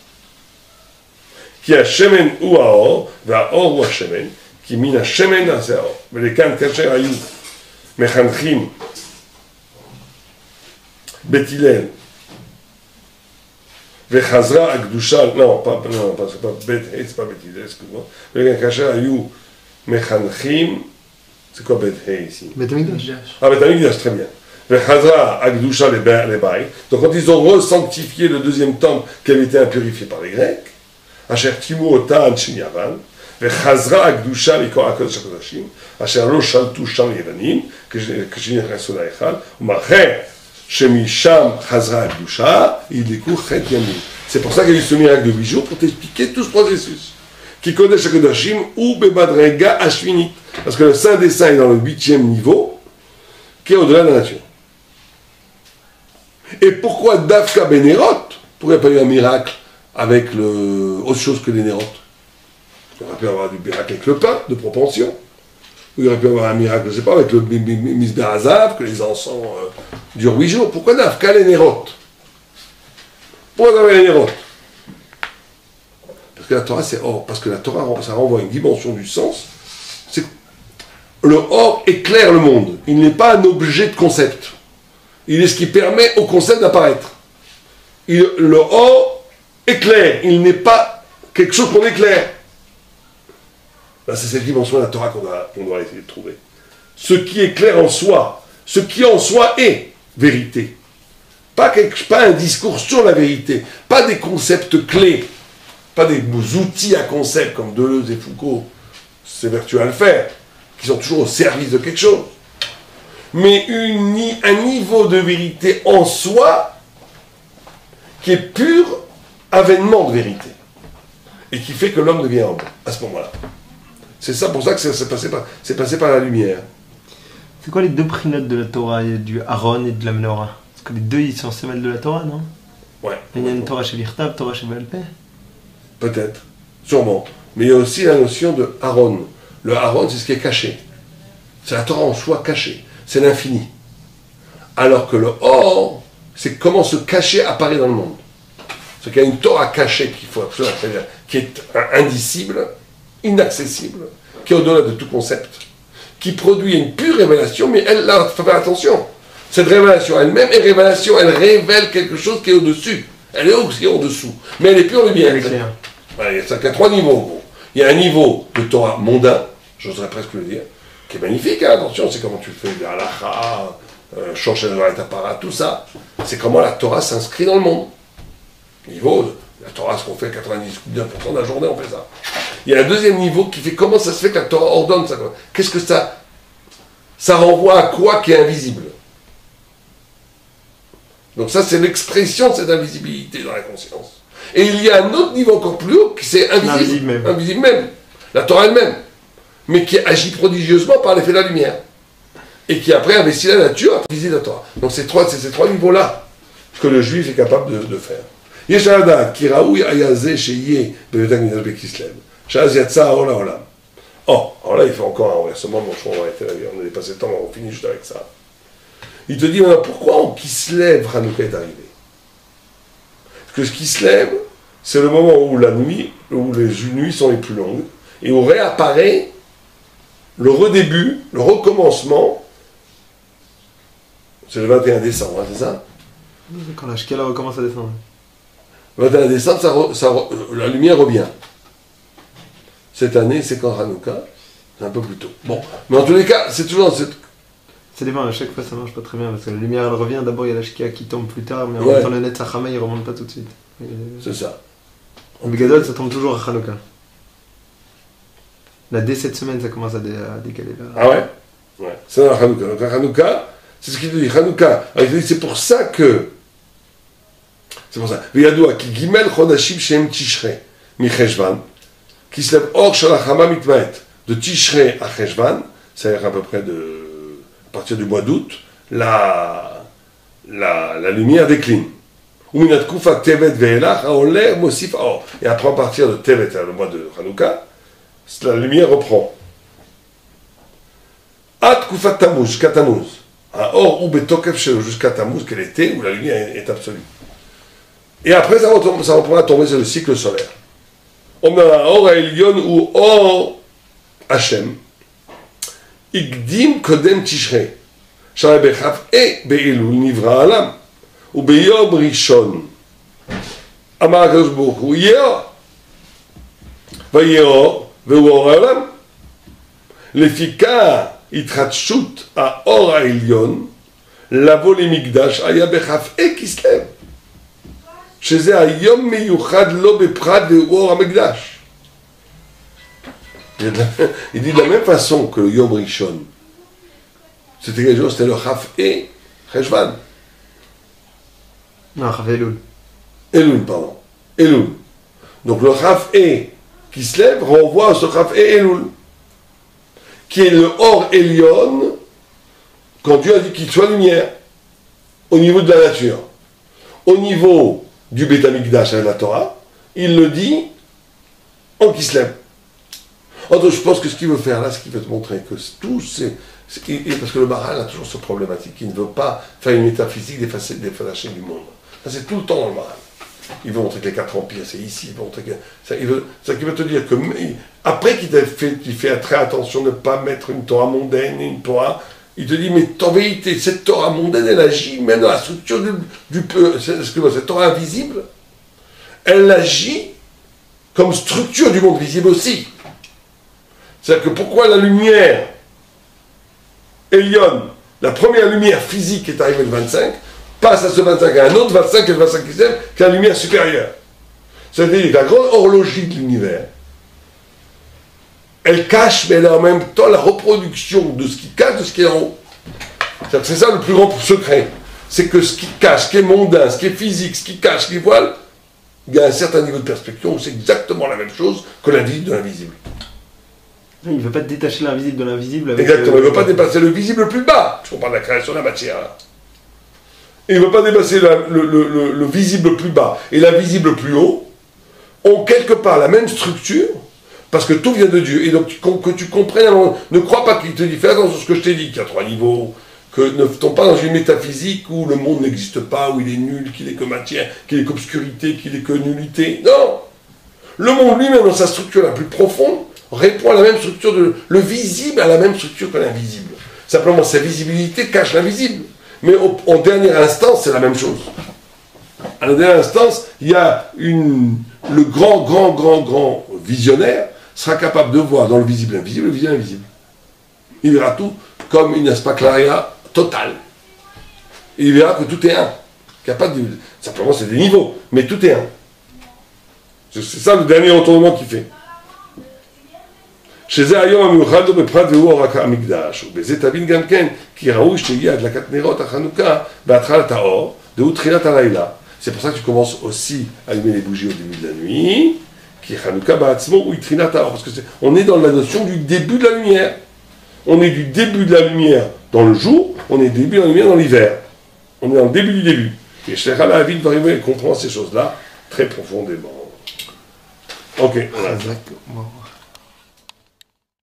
כי השמן הוא האור, והאור הוא השמן, כי מן השמן נעשה האור. ולכאן כאשר היו מחנכים בית הלל, וחזרה הקדושה, לא, c'est pas בית ה', c'est pas בית הלל, excuse-moi. ולכאן כאשר היו מחנכים, c'est quoi בית ה' ici? בית המקדש. בית המקדש, très bien. וחזרה הקדושה לבית, donc quand ils ont re-sanctifié le deuxième temple qui avait été impurifié par les Grecs, אשר טימו אותה אנשי יוון, וחזרה הקדושה לקרוא הקודש הקודשים, אשר לא שלטו שם יוונים, כשנכנסו להיכל, ומאחר שמשם חזרה הקדושה, ידלקו חטא ימים. C'est pour ça qu'il y a eu ce miracle de 8 jours, pour t'expliquer tout ce processus. Qui קודש הקודשים הוא במדרגה השמינית. Parce que le Saint des Saints est dans le 8e niveau, qui est au-delà de la nature. Et pourquoi Dafka Bénérot? Pourquoi il n'y a pas eu un miracle avec autre chose que les nérotes? Il aurait pu avoir du miracle avec le pain, de propension. Ou il aurait pu avoir un miracle, je ne sais pas, avec le misberazav, que les encens durent 8 jours. Pourquoi Dafka les nérotes? Pourquoi d'avoir les nérotes? Parce que la Torah c'est or. Parce que la Torah, ça renvoie à une dimension du sens. C'est le or éclaire le monde. Il n'est pas un objet de concept. Il est ce qui permet au concept d'apparaître. Le or éclaire, il n'est pas quelque chose qu'on éclaire. Ben, c'est cette dimension de la Torah qu'on doit essayer de trouver. Ce qui éclaire en soi, ce qui en soi est vérité. Pas un discours sur la vérité, pas des concepts clés, pas des outils à concept comme Deleuze et Foucault s'évertuent à le faire, qui sont toujours au service de quelque chose. Mais un niveau de vérité en soi qui est pur avènement de vérité et qui fait que l'homme devient homme à ce moment-là. C'est ça pour ça que c'est passé par la lumière. C'est quoi les deux prinotes de la Torah, du Aaron et de la Menorah? Parce que les deux ils sont semelles de la Torah, non? Ouais. Il y a une Torah chez Virtab, Torah chez Baal Peh. Peut-être, sûrement. Mais il y a aussi la notion de Aaron. Le Aaron, c'est ce qui est caché. C'est la Torah en soi cachée. C'est l'infini. Alors que le Or, c'est comment ce caché apparaît dans le monde. C'est qu'il y a une Torah cachée qu'il faut absolument, c'est-à-dire qui est indicible, inaccessible, qui est au-delà de tout concept, qui produit une pure révélation, mais elle, là, faut faire attention. Cette révélation elle-même est révélation, elle révèle quelque chose qui est au-dessus. Elle est aussi au-dessous. Mais elle est pure lumière. Elle est claire. Il y a 3 niveaux, gros. Il y a un niveau de Torah mondain, j'oserais presque le dire, qui est magnifique, hein, attention, c'est comment tu fais de l'halakha, changer de la tapara, tout ça. C'est comment la Torah s'inscrit dans le monde. Niveau, la Torah, ce qu'on fait 99% de la journée, on fait ça. Il y a un deuxième niveau qui fait comment ça se fait que la Torah ordonne ça. Qu'est-ce que ça renvoie à quoi qui est invisible? Donc ça, c'est l'expression de cette invisibilité dans la conscience. Et il y a un autre niveau encore plus haut qui c'est invisible. Invisible même. La Torah elle-même. Mais qui agit prodigieusement par l'effet de la lumière. et qui après investit la nature à viser la Torah. Donc c'est ces trois niveaux-là que le juif est capable de faire. יש לדעת כי ראוי היה זה שיהיה בבית המקדש בכסלו, שאז יצא האור לעולם. Alors là, il fait encore un renversement, bon, je crois qu'on va arrêter là, on a dépassé le temps, on finit juste avec ça. Il te dit maintenant, pourquoi en Kislev Hanouka est arrivé? Parce que ce Kislev, c'est le moment où la nuit, où les nuits sont les plus longues, et où réapparaît le redébut, le recommencement, c'est le 21 décembre, hein, c'est ça? Quand la Shkela recommence à descendre. Le 21 décembre, la lumière revient. Cette année, c'est quand Hanouka, c'est un peu plus tôt. Bon, mais en tous les cas, c'est toujours dans cette... Ça dépend, à chaque fois ça marche pas très bien, parce que la lumière elle revient, d'abord il y a la Shkia qui tombe plus tard, mais en même temps le Netzachama il remonte pas tout de suite. C'est ça. En Begadol ça tombe toujours à Hanouka. Là, dès cette semaine ça commence à décaler là. Ah ouais? Ouais, c'est dans Hanouka. Donc Hanouka, c'est ce qu'il dit, Hanouka. Alors, il dit, c'est pour ça que... C'est pour ça. Veyadoua, ki gimel chodashim shem tishrei, mi cheshvan, qui se lève hors shalachama mitmaet, de tishrei à cheshvan, c'est-à-dire à peu près à partir du mois d'août, la lumière décline. Uminat kufa tevet ve'elach, haoler mosif or. Et après, à partir de tevet, le mois de Hanouka, la lumière reprend. At kufa tamuz, jusqu'à Tammuz. Or, ou betokef shelo, jusqu'à Tammuz, qu'est l'été, où la lumière est absolue. Et après, ça reprend à tomber sur le cycle solaire. On a Or Elyon ou Or Hashem. Igdim Kodem Tishrei. Shara Bechav et Be'elul Nivra Alam. Ou Beyom Rishon. Amar HaKadosh Baruch Hu Yeor. Vayeor Ve'or Alam. Lefika Itratshut à Or Elyon. Lavo le Migdash Aya Bechav et Kislev. שזה היום מיוחד לא בפרט ואור המקדש. Il dit de la même façon que le Yom Rishon, c'était quelque chose, c'était le Chaf et Cheshvan. Non, Chaf Elul. Elul, pardon. Elul. Donc le Chaf et qui se lève renvoie à ce Chaf et Elul, qui est le Or Elyon, quand Dieu a dit qu'il soit lumière, au niveau de la nature. Au niveau du Beth Amikdash avec la Torah, il le dit en Kislev. Donc je pense que ce qu'il veut faire là, c'est qu'il veut te montrer que tout c'est... Parce que le Maharal a toujours cette problématique, il ne veut pas faire une métaphysique des chaînes du monde. Ça c'est tout le temps dans le Maharal. Il veut montrer que les 4 empires, c'est ici, il veut montrer que... Il veut te dire que, après qu'il fait très attention de ne pas mettre une Torah mondaine et une Torah... Il te dit, mais en vérité, cette Torah mondaine, elle agit même dans la structure cette Torah invisible, elle agit comme structure du monde visible aussi. C'est-à-dire que pourquoi la lumière Elion, la première lumière physique qui est arrivée le 25, passe à ce 25 à un autre 25 et le 25 qui s'aime, qui a la lumière supérieure. C'est-à-dire que la grande horlogie de l'univers, elle cache, mais elle a en même temps la reproduction de ce qui cache, de ce qui est en haut. C'est ça le plus grand secret. C'est que ce qui cache, ce qui est mondain, ce qui est physique, ce qui cache, ce qui voile, il y a un certain niveau de perspective où c'est exactement la même chose que l'invisible de l'invisible. Il ne veut pas détacher l'invisible de l'invisible. Exactement, il ne veut pas dépasser le visible le plus bas. Je parle de la création de la matière. Là. Il ne veut pas dépasser le visible le plus bas et l'invisible le plus haut, ont quelque part la même structure, parce que tout vient de Dieu. Et donc, que tu comprennes, ne crois pas qu'il te dit, fais attention à ce que je t'ai dit, qu'il y a 3 niveaux, que ne tombe pas dans une métaphysique où le monde n'existe pas, où il est nul, qu'il est que matière, qu'il est qu'obscurité, qu'il est que nullité. Non! Le monde lui-même, dans sa structure la plus profonde, répond à la même structure, le visible à la même structure que l'invisible. Simplement, sa visibilité cache l'invisible. Mais en dernière instance, c'est la même chose. À la dernière instance, il y a le grand visionnaire sera capable de voir dans le visible invisible, le visible invisible. Il verra tout comme une aspaclaria totale. Et il verra que tout est un. Qu'il n'y a pas de... Simplement, c'est des niveaux, mais tout est un. C'est ça le dernier retournement qu'il fait. שזה היום המיוחד לו בפרט והוא רק המקדש, ובזה תבין גם כן, כי ראוי שתגיע הדלקת נרות החנוכה בהתחלת האור, והוא תחילת הלילה. C'est pour ça que tu commences aussi à allumer les bougies au début de la nuit, qui est Hanouka Ba'atzmo ou Itrinat Haor, parce que on est dans la notion du début de la lumière. On est du début de la lumière Dans le jour, on est début, on est bien dans l'hiver. On est dans le début du début. Et Shlecha Lahavin va arriver et comprendre ces choses-là très profondément. Ok, on a. Exactement.